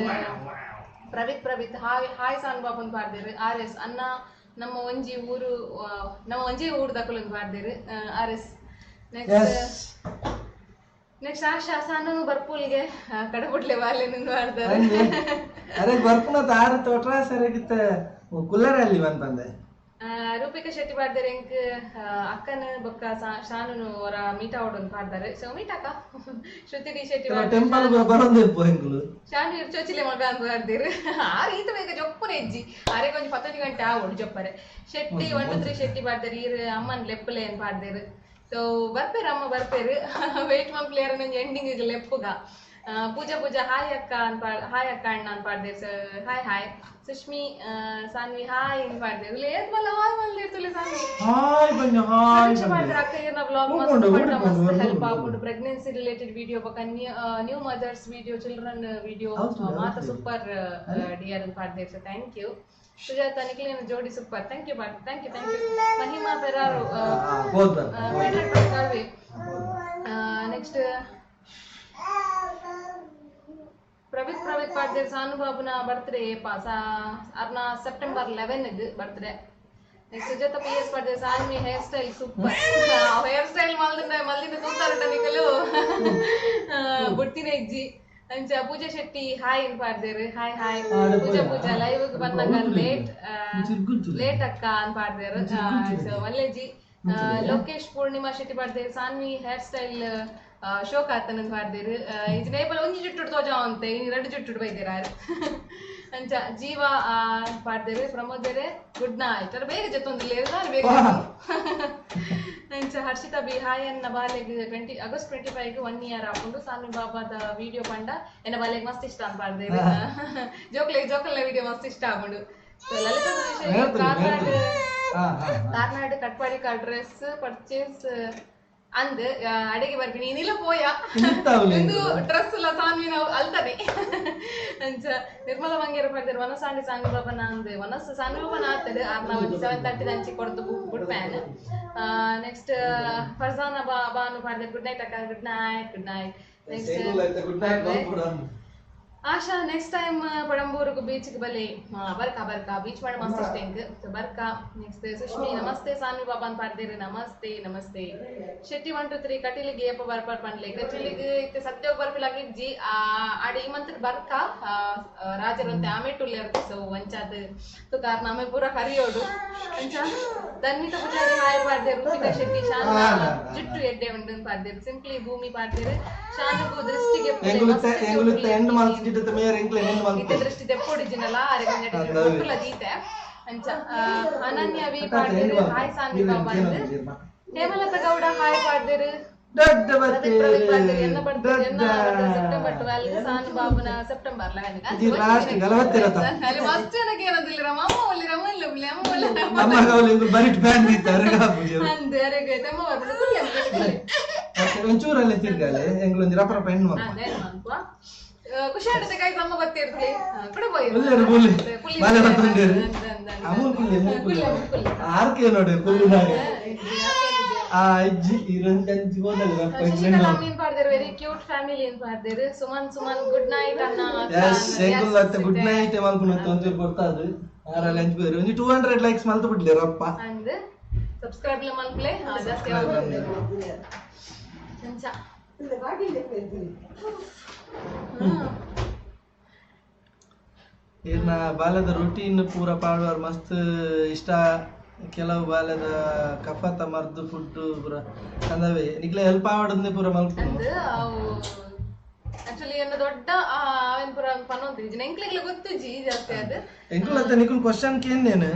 ಪ್ರವಿತ್ ಹಾಯ್ ಸಾನ್ ಬಾಬನ್ ಪಾಡ್ದೇರು RS ಅನ್ನ ನಮ್ಮ ಒಂಜಿ ಊರು ದಕ್ಕಲೊಂದು ಪಾಡ್ದೇರು RS ನೆಕ್ಸ್ಟ್ ಆಶಾ ಸಾನು ಬರ್ಪೂಲ್ಗೆ ಕಡಬುಡ್ಲೆ ಬಾಲ್ಯ ನಿಂದು ಮಾಡ್ತಾರೆ ಅರೆ ಬರ್ಪುನ ತಾರ ತೋಟ್ರ ಸರಿಗಿತ್ತ ಕುಲ್ಲರಲ್ಲಿ ಬಂತಂದೆ ರೂಪಿಕಾ ಶೆಟ್ಟಿ ಪಾಡ್ದಾರೆ ಇಂಕ್ ಅಕ್ಕನ ಬೊಕ್ಕ ಶಾನು ಅವರ ಮೀಟ ಓಡೊಂದು ಪಾಡ್ದಾರೆ ಸೊ ಮೀಟಾಕ ಶ್ರುತಿ ಡಿ ಶೆಟ್ಟಿ ಟೆಂಪಲ್ ಬರೋದು ಪೋಯಿಂಗ್ಲು ಶಾನು ಇರ್ಚೋಚಿಲೆ ಮಗ ಅಂತ ಪಾಡ್ದಿರು ಆ ರೀತಿ ಬೇಗ ಜೊಪ್ಪುನ ಹೆಜ್ಜಿ ಆರೆ ಕೊಂಚ 11 ಗಂಟೆ ಆವಡು ಜೊಪ್ಪರೆ ಶೆಟ್ಟಿ 1 2 3 ಶೆಟ್ಟಿ ಪಾಡ್ದಾರೆ ಈರ್ ಅಮ್ಮನ್ ಲೆಪ್ಪಲೆ ಅಂತ ಪಾಡ್ದಿರು ಸೊ ಬರ್ಪೇರು ಅಮ್ಮ ಬರ್ಪೇರು ವೇಟ್ ಒನ್ ಪ್ಲೇಯರ್ ನಂಗೆ ಎಂಡಿಂಗ್ ಲೆಪ್ಪುಗ ಪೂಜಾ ಹಾಯ್ ಅಕ್ಕ ಅಣ್ಣ ಅಂತ ಪಾಡ್ದೇರು ಹಾಯ್ ಸುಷ್ಮಿ ಸಾನ್ವಿ ಹಾಯ್ ಅಂತ ಪಾಡ್ದೇರು ಲೇಟ್ ಮಲ್ಲ ಹಾಯ್ ಮಲ್ಲಿರ್ತಲೆ ಸಾನ್ವಿ ಅಕ್ಕ ಏನ ಬ್ಲಾಗ್ ಮಸ್ತ್ ಹೆಲ್ಪ್ ಆಗ್ಬಿಟ್ಟು ಪ್ರೆಗ್ನೆನ್ಸಿ ರಿಲೇಟೆಡ್ ವಿಡಿಯೋ ಬಕ್ಕ new mothers video children video ಮಾತ್ರ ಸೂಪರ್ ಡಿಯರ್ ಅಂತ ಪಾಡ್ದೇರು ಸೊ ಥ್ಯಾಂಕ್ ಯು ಸುಜಾತ ನಿಖಿಲಿನ ಜೋಡಿ super thank you Mahima Ferrao next Pravith ಪಾಡ್ದೇರು ಸಾನು ಬಾಬುನ ಬರ್ತ್ಡೇ ಅರ್ನ September 11 birthday next Sujata PS ಪಾಡ್ದೇರು Sanvi hairstyle super hairstyle ಮಲ್ದಿನ ತೂತಾರಟ ನಿಖಲು ಬುಟ್ಟಿನ ಹೆಜ್ಜಿ ಅಂಚ ಪೂಜಾ ಶೆಟ್ಟಿ ಹಾಯ್ ಅಂತ ಪಾಡ್ದೇರು ಹಾಯ್ ಪೂಜಾ ಲೈವ್ ಬಂದಾಗ ಲೇಟ್ ಅಕ್ಕ ಅಂತ ಪಾಡ್ದೇರು ಸೊ ಮಲ್ಲೇಜಿ ಲೋಕೇಶ್ ಪೂರ್ಣಿಮಾ ಶೆಟ್ಟಿ ಪಾಡ್ದೇರು ಸಾನ್ವಿ ಹೇರ್ ಸ್ಟೈಲ್ ಶೋಕ್ ಆತನ ಅಂತ ಪಾಡ್ದೇರು ಇದು ನೇಪಲ್ ಒಂಜಿ ಜುಟ್ಟು ತೋಜಾ ಅಂತೆ ಇನ್ನು 2 ಜುಟ್ಟು ಬೈದೇರ ಅಂಚ ಜೀವ ಪಾಡ್ದೇರು ಪ್ರಮೋದೇರೆ ಗುಡ್ ನೈಟ್ ಅದ್ರ ಬೇಗ ಜೊತ್ತೊಂದಿಲ್ಲ ಬೇಗ ಅಂಚ ಹರ್ಷಿತಾ ಬಿ ಹಾಯ್ ಅನ್ನ ಬಾಲೆಗ್ ಆಗಸ್ಟ್ 25 1 ಇಯರ್ ಹಾಕೊಂಡು ಸಾನ್ವಿ ಬಾಬಾದ ವಿಡಿಯೋ ಪಂಡ ಎನ್ನ ಬಾಲೆಗ್ ಮಸ್ತ್ ಇಷ್ಟ ಅಂತ ಪಾಡ್ದೇರು ಜೋಕಲ್ನ ವಿಡಿಯೋ ಮಸ್ತ್ ಇಷ್ಟ ಆಗೊಂಡು ಲಲಿತಾ ಕಾರ್ನಾಡ್ ಕಟ್ಪಾಡಿ ಡ್ರೆಸ್ ಪರ್ಚೇಸ್ ಅಂದ್ ಅಡಿಗೆ ಬರ್ಬಿ ನೀನಿಲ್ಲ ಪೋಯ ಡ್ರೆಸ್ ಎಲ್ಲ ಸಾನ್ವಿ ನಾವು ಅಲ್ತಾನೆ ಅಂಚ ನಿರ್ಮಲ ಮಂಗೇರ ಪಡ್ತಾರೆ ವನಸಾಂಡಿ ಸಾನ್ವಿ ಬಾಬನ ಅಂದ್ ವನಸ್ ಸಾನ್ವಿ ಬಾಬನ ಆತದೆ 7:30 ಅಂಚಿ ಕೊಡ್ದು ಗುಡ್ ಪ್ಯಾನ್ ನೆಕ್ಸ್ಟ್ ಫರ್ಜಾನ ಬಾನು ಪಡ್ತಾರೆ ಗುಡ್ ನೈಟ್ ಅಕ್ಕ good night next Asha next time ಪಡಂಬೂರುಗು ಬೀಚ್ಗೆ ಬಲಿ ಬರ್ಕ ಬೀಚ್ ಮಾಡಿ ಮಸ್ತ್ ಇಷ್ಟ ಇಂಕ್ ಬರ್ಕ ನೆಕ್ಸ್ಟ್ ಸುಷ್ಮಿ ನಮಸ್ತೆ ಸಾನ್ವಿ ಬಾಬಾ ಅಂತ ಪಾಡ್ದೇರು ನಮಸ್ತೆ ಶೆಟ್ಟಿ 1 2 3 ಕಟಿಲಿಗೆ ಏಪ ಬರ್ಪಾಡ್ ಪಂಡ್ಲೆ ಕಟಿಲಿಗೆ ಇತ್ತೆ ಸತ್ಯ ಬರ್ಪಿಲಾಗಿಜ್ಜಿ ಆಡಿ ಈ ಮಂತ್ ಬರ್ಕ ರಾಜರಂತೆ ಆಮೆ ಟುಲ್ಲೆ ಇರುತ್ತೆ ಸೊ ವಂಚಾದ ತು ಕಾರಣ ಆಮೆ ಪೂರ ಕರಿಯೋಡು ಅಂಚ ಧನ್ವಿತ ಪೂಜಾರಿ ಹಾಯ್ ಪಾಡ್ದೇರು ರೂಪಿಕಾ ಶೆಟ್ಟಿ ಶಾನ್ ಜುಟ್ಟು ಎಡ್ಡೆ ಉಂಡು ಪಾಡ್ದೇರು ಸಿಂಪ್ಲಿ ಭೂಮಿ ಪಾಡ್ದೇರು ಶಾನುಗೂ ದೃಷ್ಟಿಗೆ ದೃಷ್ಟಿ ತೆಪ್ಪೊಡಿಜಿನಲ್ಲ ದೀತೆ ಅಂಚ ಅನನ್ಯ ವಿ ಪಾಡ್ದೇರು ಹಾಯ್ ಸಾನ್ವಿ ಬಾಬಾ ಅಂದ್ ಹೇಮಲತಾ ಗೌಡ ಹಾಯ್ ಪಾಡ್ದೇರು ಸೆಪ್ಟೆಂಬರ್ 12 ಸಾನು ಬಾಬುನ ಸೆಪ್ಟೆಂಬರ್ 11 ಮಸ್ತ್ ಜನಕ್ಕೆ ಏನಂದಿಲ್ಲ ರಮ್ಮ ಒಲ್ಲಿ ರಮ್ಮ ಇಲ್ಲ ಅಂದೆ ಅರೆಗೆ ತೆಮ್ಮ ಬರ್ಬಿಡು ಒಂಚೂರಲ್ಲಿ ತಿರ್ಗಾಲೆ ಎಂಗ್ಳೊಂದು ರಪ್ಪ ಹೆಣ್ಣು ಖುಷಿ ಆಗುತ್ತೆ ಕೈ ತಮ್ಮ ಬರ್ತಿರ್ತೀವಿ ಕೂಡ ಆರ್ಕೆ ನೋಡಿ ಆ ಅಜ್ಜಿ ಇರಂಜಿ ಹೋದಲ್ಲ ಶಶಿಕಲಾ ಮೀನ್ ಪಾಡ್ದೇರು ವೆರಿ ಕ್ಯೂಟ್ ಫ್ಯಾಮಿಲಿ ಅಂತ ಪಾಡ್ದೇರು ಸುಮನ್ ಗುಡ್ ನೈಟ್ ಅಣ್ಣ ಎಸ್ ಸೇಕುಲ್ ಅತ್ತ ಗುಡ್ ನೈಟ್ ಮಲ್ಪುನತ್ತ ಒಂಚೂರು ಕೊಡ್ತಾದು ಆರಲ್ಲಿ ಅಂಚು ಬೇರೆ ಒಂಜಿ 200 ಲೈಕ್ಸ್ ಮಲ್ತು ಬಿಡ್ಲೇರು ಅಪ್ಪ ಅಂದ್ ಸಬ್ಸ್ಕ್ರೈಬ್ ಲ ಮಲ್ಪ್ಲೆ ಜಾಸ್ತಿ ಆಗುತ್ತೆ ಚಂಚ ಇರ್ನ ಬಾಲ್ಯದ ರೂಟೀನ್ ಪೂರ ಪಾಡುವಾರ ಮಸ್ತ್ ಇಷ್ಟ ಕೆಲವು ಬಾಲ್ಯದ ಕಫತ ಮರ್ದು ಫುಡ್ ಪೂರ ಅಂದವೆ ನಿಕ್ಲೆ ಹೆಲ್ಪ್ ಆವಡಂದೆ ಪೂರ ಮಲ್ಪುನು ಆಕ್ಚುಲಿ ಏನು ದೊಡ್ಡ ಅವೆನ್ ಪೂರ ಪನ್ನೊಂದು ಎಂಕ್ಲೆಗ್ಲ ಗೊತ್ತುಜಿ ಜಾಸ್ತಿ ಅದು ಎಂಕ್ಲತ್ತ ನಿಕುಲ್ ಕ್ವೆಶ್ಚನ್ ಕೇನೇನು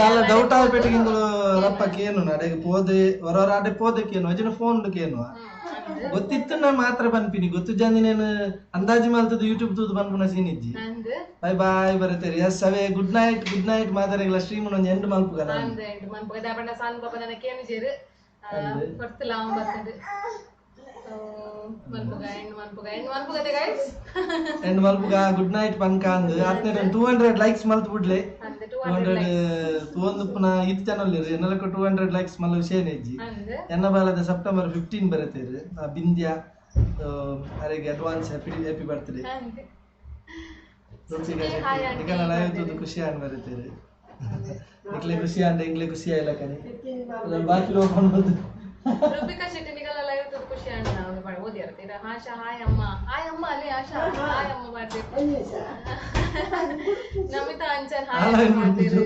ದಾಲ ಡೌಟ್ ಆಪೆಟ್ಟಿಗೆ ಇಂಗಳು ರಪ್ಪ ಕೇನು ನಡೆಗೆ ಪೋದೆ ಹೊರವರ ಆಡೆ ಪೋದೆ ಕೇನು ಅಜಿನ ಫೋನ್ ಕೇನು ಗೊತ್ತಿತ್ತು ನಾ ಮಾತ್ರ ಬನ್ಪಿನಿ ಗೊತ್ತು ಜಾನಿ నేను ಅಂದಾಜಿ ಮಾಲ್ತದ ಯೂಟ್ಯೂಬ್ ತೂದು ಬನ್ಪುನ ಸೀನ್ ಇಜ್ಜಿ ಬೈ ಬೈ ಬರತೇರಿ ಎಸ್ ಅವೇ ಗುಡ್ ನೈಟ್ ಮಾದರೆಗಳ ಸ್ಟ್ರೀಮ್ ಒಂದು ಎಂಡ್ ಮಲ್ಪುಗನ ಎಂಡ್ ಮಲ್ಪುಗ ದಾಪಂಡ ಸಾನ್ ಬಾಬಾ ನನ್ನ ಕೇನು ಜೇರು ಕೊಡ್ತಲ ಅವನ್ ಬರ್ತದೆ ಎಂಡ್ ಮಲ್ಪುಗ ಗುಡ್ ನೈಟ್ ಪನ್ಕಾಂದ್ ಆತ್ನೆ 200 ಲೈಕ್ಸ್ ಮಲ್ತು ಬಿಡ್ಲೆ 200 ತೂಂದುಪ್ಪನ ಇತ್ ಚಾನಲ್ ಇರು ಎನ್ನಲಕ 200 ಲೈಕ್ಸ್ ಮಲ್ಲ ವಿಷಯ ನೆಜ್ಜಿ ಎನ್ನ ಬಾಲದ ಸೆಪ್ಟೆಂಬರ್ 15 ಬರತೇರು ಬಿಂದ್ಯಾ ಅರೆಗೆ ಅಡ್ವಾನ್ಸ್ ಹ್ಯಾಪಿ ಬರ್ತ್ಡೇ ನಿಕನ ಲೈವ್ ತೂದು ಖುಷಿ ಆನ್ ಬರತೇರು ನಿಕ್ಲೆ ಖುಷಿ ಆಂಡ ಇಂಗ್ಲೆ ಖುಷಿ ಆಯ್ಲ ಕನಿ ಬಾಕಿ ಓಪನ್ ಬಂದು ರೂಪಿಕಾ ಶೆಟ್ಟಿ ನಿಗಲ ಲೈವ್ ತೂದು ಖುಷಿ ಆಂಡ ನಾವು ಮಾಡಿ ಓದಿ ಇರ್ತೀರ ಆಶಾ ಹಾಯ್ ಅಮ್ಮ ಅಲ್ಲಿ ಆಶಾ ಹಾಯ್ ಅಮ್ಮ ಮಾಡ್ತೀವಿ ನಮಿತಾ ಅಂಚನ್ ಹಾಯ್ ಮಾಡ್ತೀರಿ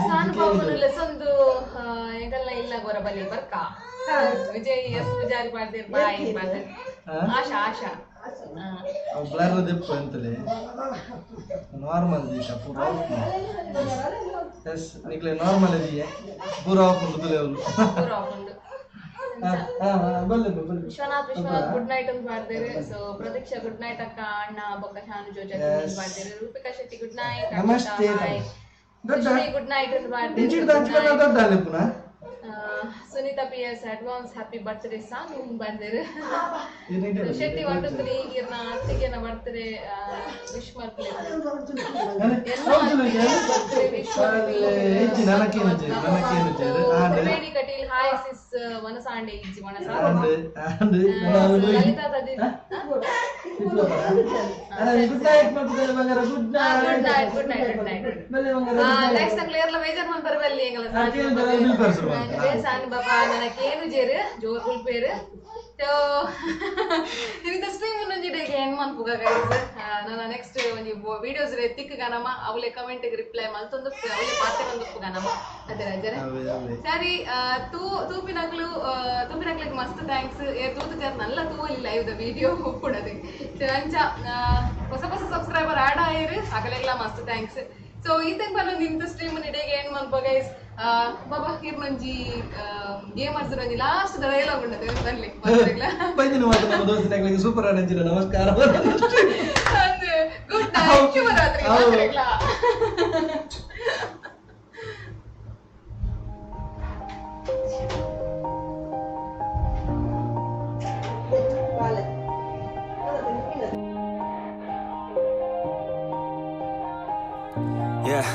ಸಾನ್ ಬಾಬುನ ಲೆಸನ್ದು ಎಂಗಲ್ಲ ಇಲ್ಲ ಗೊರ ಬಲ್ಲಿ ಬರ್ಕ ವಿಜಯ್ ಎಸ್ ಪೂಜಾರಿ ಮಾಡ್ತೀರಿ ಬಾಯ್ ಮಾಡ್ತೀರಿ ಆಶಾ ಬ್ಲರ್ ದೆಪ್ಪ ಅಂತಲೇ ನಾರ್ಮಲ್ ದಿಶ ಪೂರ ಎಸ್ ನಿಕ್ಲೆ ನಾರ್ಮಲ್ ಇದೆಯೇ ಪೂರ ಆಫ್ ಉಂಟು ಪೂರ ಆಫ್ ಉಂಟು ವಿಶ್ವನಾಥ್ ಗುಡ್ ನೈಟ್ ಅಂತ ಮಾಡ್ತಾರೆ ಸೊ ಪ್ರತೀಕ್ಷಾ ಗುಡ್ ನೈಟ್ ಅಕ್ಕ ಅಣ್ಣ ಬೊಕ್ಕ ಶಾನು ಜೋಜಾ ಮಾಡ್ತಾರೆ ರೂಪಿಕಾ ಶೆಟ್ಟಿ ಗುಡ್ ನೈಟ್ ನಮಸ್ತೆ ಗುಡ್ ನೈಟ್ ಅಂತ ಮಾಡ್ತಾರೆ Sunita PS advance happy birthday song ಬರ್ತಾರೆ ಶೆಟ್ಟಿ 1 2 3 ಗಿರ್ನ ಅತ್ತಿಗೆ ನ ಬರ್ತ್ಡೇ ವಿಶ್ ಮಾಡ್ತಾರೆ ರೇಣಿ ಕಟೀಲ್ ಹಾಯ್ ಸಿಸ್ ವನಸಾಂಡೆ ಇಜ್ಜಿ ವನಸಾಂಡೆ ಲಲಿತಾ ತದಿ ಗುಡ್ ನೈಟ್ ನೆಕ್ಸ್ಟ್ ಕ್ಲಿಯರ್ ಲ ಮೇಜರ್ ಮನ್ ಬರಬಲ್ಲಿ ಎಂಗಲ ಸಾನ್ ಬಾಬಾ ನನಕೇನು ಜೇರು ಜೋರ್ ಫುಲ್ ಪೇರು ಸೊ ಇದಕ್ಕೆ ಸ್ಟ್ರೀಮ್ ಒಂಜಿ ಡೇಗೆ ಹೆಣ್ಣು ಮನ್ಪುಗ ಗೈಸ್ ನನ್ನ ನೆಕ್ಸ್ಟ್ ಒಂಜಿ ವಿಡಿಯೋಸ್ ರೇ ತಿಕ್ಕ ಗನಮ ಅವಳೆ ಕಮೆಂಟ್ ಗೆ ರಿಪ್ಲೈ ಮಲ್ತೊಂದು ಅವಳೆ ಪಾತೆ ಬಂದು ಗನಮ ಅದೇ ಅಜರೆ ಸರಿ ತೂಪಿನಕ್ಲಿಗೆ ಮಸ್ತ್ ಥ್ಯಾಂಕ್ಸ್ ತೂತು ಜರ ನಲ್ಲ ತೂವಲ್ಲಿ ಲೈವ್ ದ ವಿಡಿಯೋ ಉಪ್ಪುಡದೆ ಅಂಚ ಹೊಸ ಸಬ್ಸ್ಕ್ರೈಬರ್ ಆಡ್ ಆಯಿರು ಅಕಲೆಲ್ಲ ಮಸ್ತ್ ಥ್ಯಾಂಕ್ಸ್ ಸೊ ಈತಂಗ್ ಬಲ್ಲ ನಿಂತ ಸ್ಟ್ರೀಮ್ ನಿಡೆಗೆ ಏನ್ ಮನ್ಪ ಗೈಸ್ ಬಾಬಾ ಇರ್ನೊಂಜಿ ಗೇಮರ್ಸ್ ರಂಜಿ ಲಾಸ್ಟ್ ಡೈಲಾಗ್ ಉಂಟದೆ ಬನ್ಲಿ ಬೈದಿನ ಮಾತು ನಮ್ಮ ದೋಸ್ತಿನಗಳಿಗೆ ಸೂಪರ್ ಆನಂಜಿನ ನಮಸ್ಕಾರ ಗುಡ್ ನೈಟ್ ಶುಭರಾತ್ರಿ Yeah.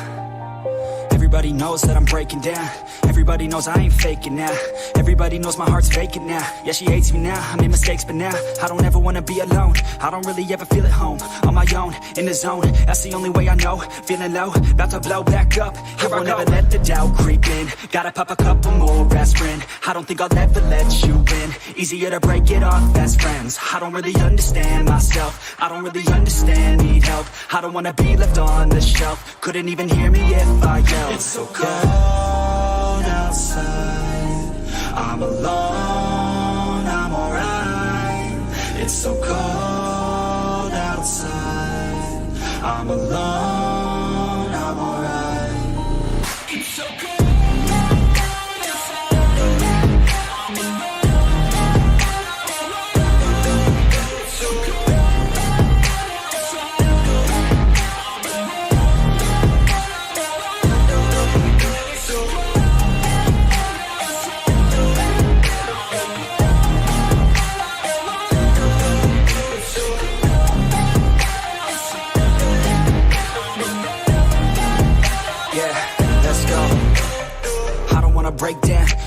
Everybody knows that I'm breaking down. Everybody knows I ain't faking now. Everybody knows my heart's vacant now. Yeah, she hates me now, I made mistakes but now I don't ever wanna be alone. I don't really ever feel at home. On my own, in the zone, that's the only way I know. Feeling low, about to blow back up. Here I won't ever let the doubt creep in. Gotta pop a couple more aspirin. I don't think I'll ever let you in. Easier to break it off best friends. I don't really understand myself. I don't really understand, need help. I don't wanna be left on the shelf. Couldn't even hear me if I yelled. It's so cold outside, I'm alone, I'm alright. It's so cold outside, I'm alone, I'm alright. It's so cold.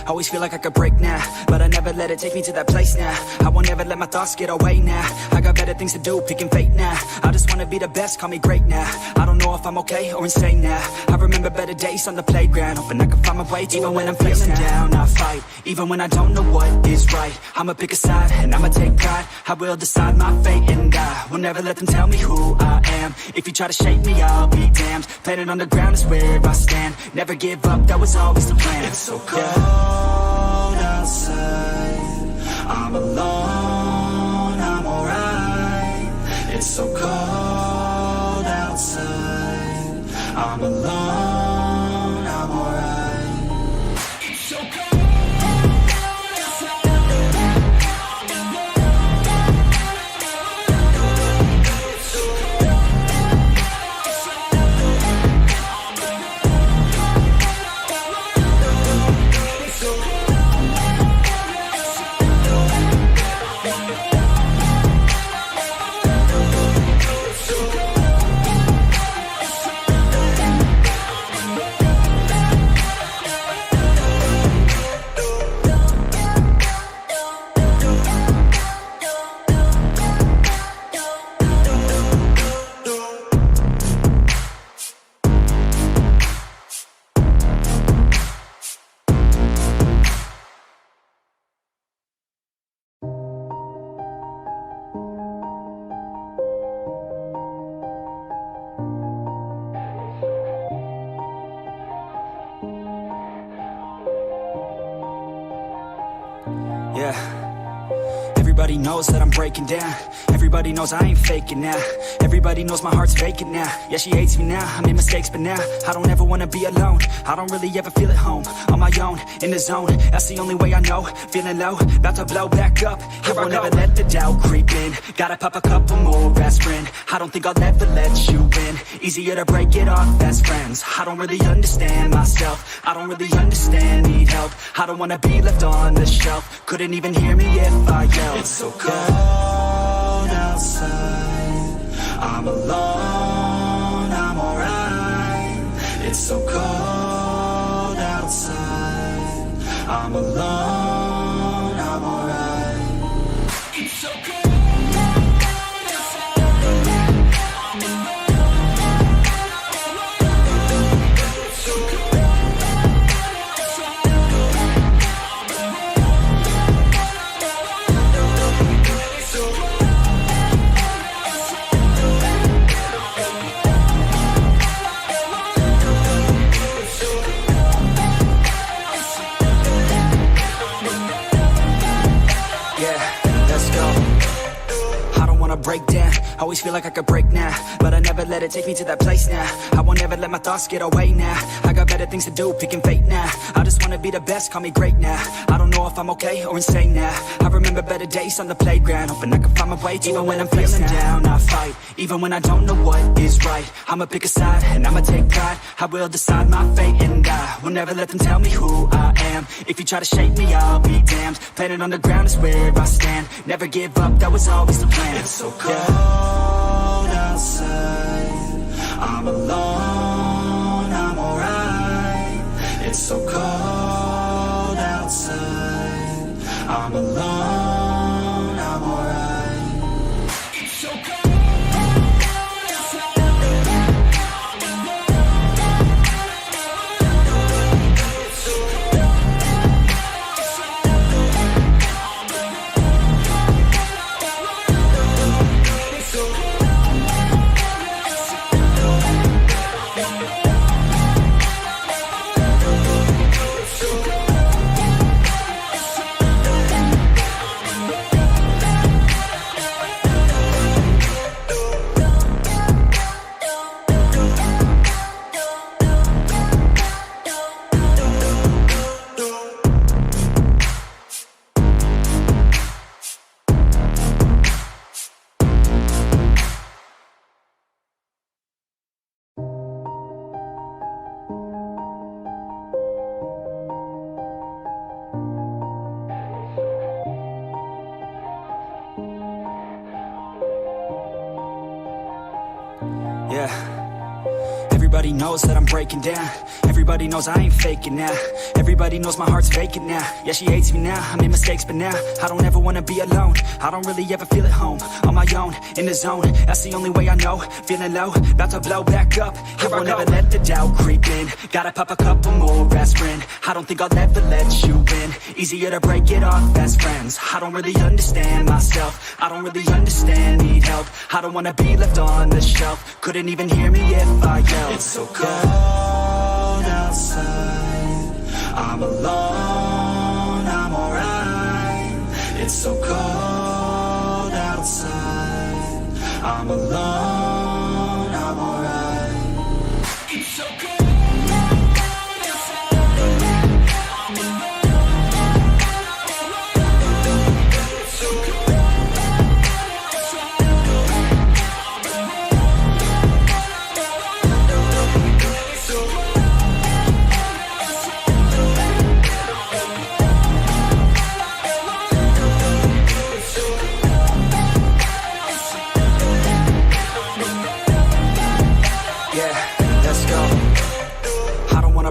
Always feel like I could break now, but I never let it take me to that place now. I won't ever let my thoughts get away now. I got better things to do, picking fate now. I just wanna be the best, call me great now. I don't know if I'm okay or insane now. I remember better days on the playground, hoping I can find my way. Even when I'm feeling down, I fight. Even when I don't know what is right, I'ma pick a side and I'ma take pride. I will decide my fate and I will never let them tell me who I am. If you try to shake me, I'll be damned. Planet on the ground is where I stand. Never give up, that was always the plan. It's so cold outside, I'm alone, I'm alright. It's so cold outside, I'm alone, I'm alright. It's so cold. Yeah. Everybody knows that I'm breaking down. Everybody knows I ain't faking now. Everybody knows my heart's vacant now. Yeah, she hates me now, I made mistakes but now I don't ever wanna be alone. I don't really ever feel at home. On my own, in the zone, that's the only way I know. Feeling low, about to blow back up. Here I won't ever let the doubt creep in. Gotta pop a couple more aspirin. I don't think I'll ever let you in. Easier to break it off best friends. I don't really understand myself. I don't really understand, need help. I don't wanna be left on the shelf. Couldn't even hear me if I yelled. It's so cold outside, I'm alone, I'm alright. It's so cold outside, I'm alone, I'm alright. It's so cold. Break down, always feel like I could break now, but I never let it take me to that place now. I won't ever let my thoughts get away now. I got better things to do, picking fate now. I just wanna be the best, call me great now. I don't know if I'm okay or insane now. I remember better days on the playground, hoping I can find my way. Even when I'm feeling down, I fight. Even when I don't know what is right, I'ma pick a side and I'ma take pride. I will decide my fate and I will never let them tell me who I am. If you try to shake me, I'll be damned. Planet on the ground is where I stand. Never give up, that was always the plan. It's so cold outside, I'm alone, I'm alright. It's so cold outside, I'm alone, I'm alright. It's so cold. Everybody knows that I'm breaking down. Everybody knows I ain't faking now. Everybody knows my heart's vacant now. Yeah, she hates me now, I made mistakes but now I don't ever wanna be alone. I don't really ever feel at home. On my own, in the zone, that's the only way I know. Feeling low, about to blow back up. I won't ever let the doubt creep in. Gotta pop a couple more aspirin. I don't think I'll ever let you in. Easier to break it off best friends. I don't really understand myself. I don't really understand, need help. I don't wanna be left on the shelf. Couldn't even hear me if I yelled. It's so cold outside, I'm alone, I'm alright. It's so cold outside, I'm alone, I'm alright. It's so cold.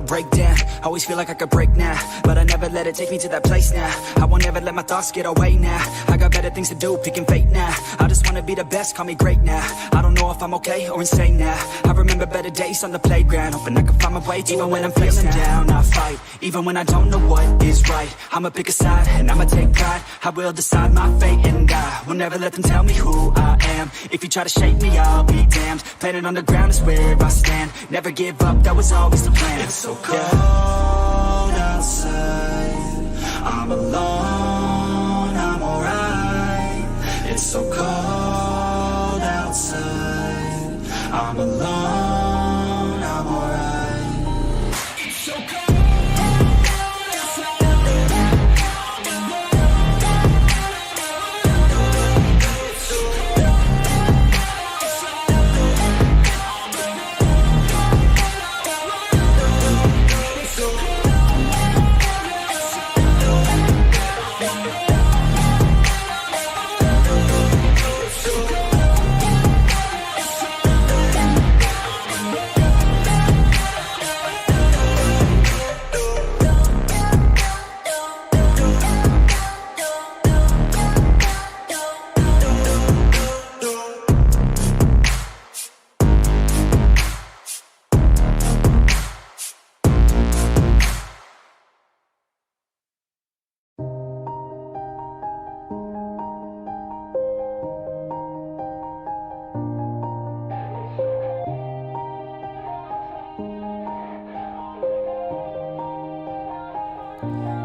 Break down, always feel like I could break now, but I never let it take me to that place now. I won't ever let my thoughts get away now. I got better things to do, picking fate now. I just wanna be the best, call me great now. I don't know if I'm okay or insane now. I remember better days on the playground, hoping I can find my way even when I'm feeling down. I fight, even when I don't know what is right. I'ma pick a side, and I'ma take pride. I will decide my fate, and I will never let them tell me who I am. If you try to shake me, I'll be damned. Planet on the ground is where I stand. Never give up, that was always the plan. It's so cold outside, I'm alone, I'm alright. It's so cold outside, I'm alone, I'm alright. It's so cold.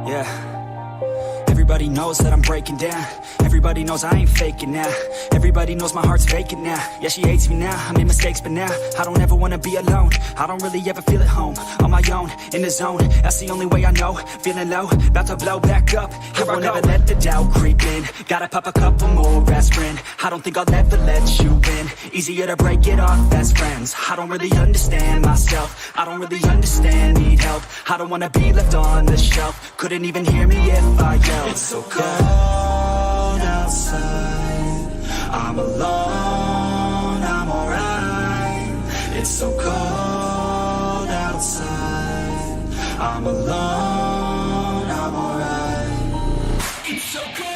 Yeah. Everybody knows that I'm breaking down. Everybody knows I ain't faking now. Everybody knows my heart's vacant now. Yeah, she hates me now, I made mistakes but now I don't ever wanna be alone. I don't really ever feel at home. On my own, in the zone, that's the only way I know. Feeling low, about to blow back up. I won't ever let the doubt creep in. Gotta pop a couple more aspirin. I don't think I'll ever let you in. Easier to break it off best friends. I don't really understand myself. I don't really understand, need help. I don't wanna be left on the shelf. Couldn't even hear me if I yelled. It's so cold outside, I'm alone, I'm alright. It's so cold outside, I'm alone, I'm alright. It's so cold.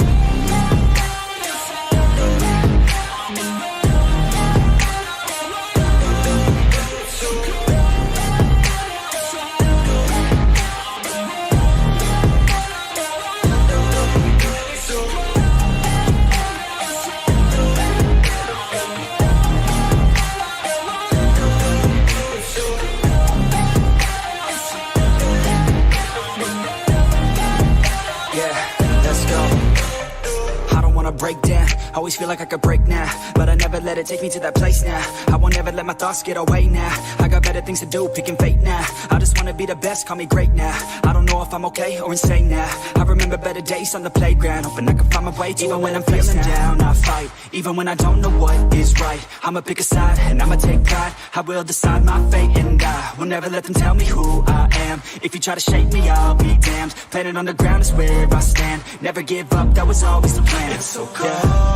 Break down, always feel like I could break now, but I never let it take me to that place now. I won't ever let my thoughts get away now. I got better things to do, picking fate now. I just wanna be the best, call me great now. I don't know if I'm okay or insane now. I remember better days on the playground, hoping I can find my way even when I'm feeling down. I fight, even when I don't know what is right. I'ma pick a side, and I'ma take pride. I will decide my fate, and I will never let them tell me who I am. If you try to shake me, I'll be damned. Planet on the ground is where I stand. Never give up, that was always the plan. It's so cold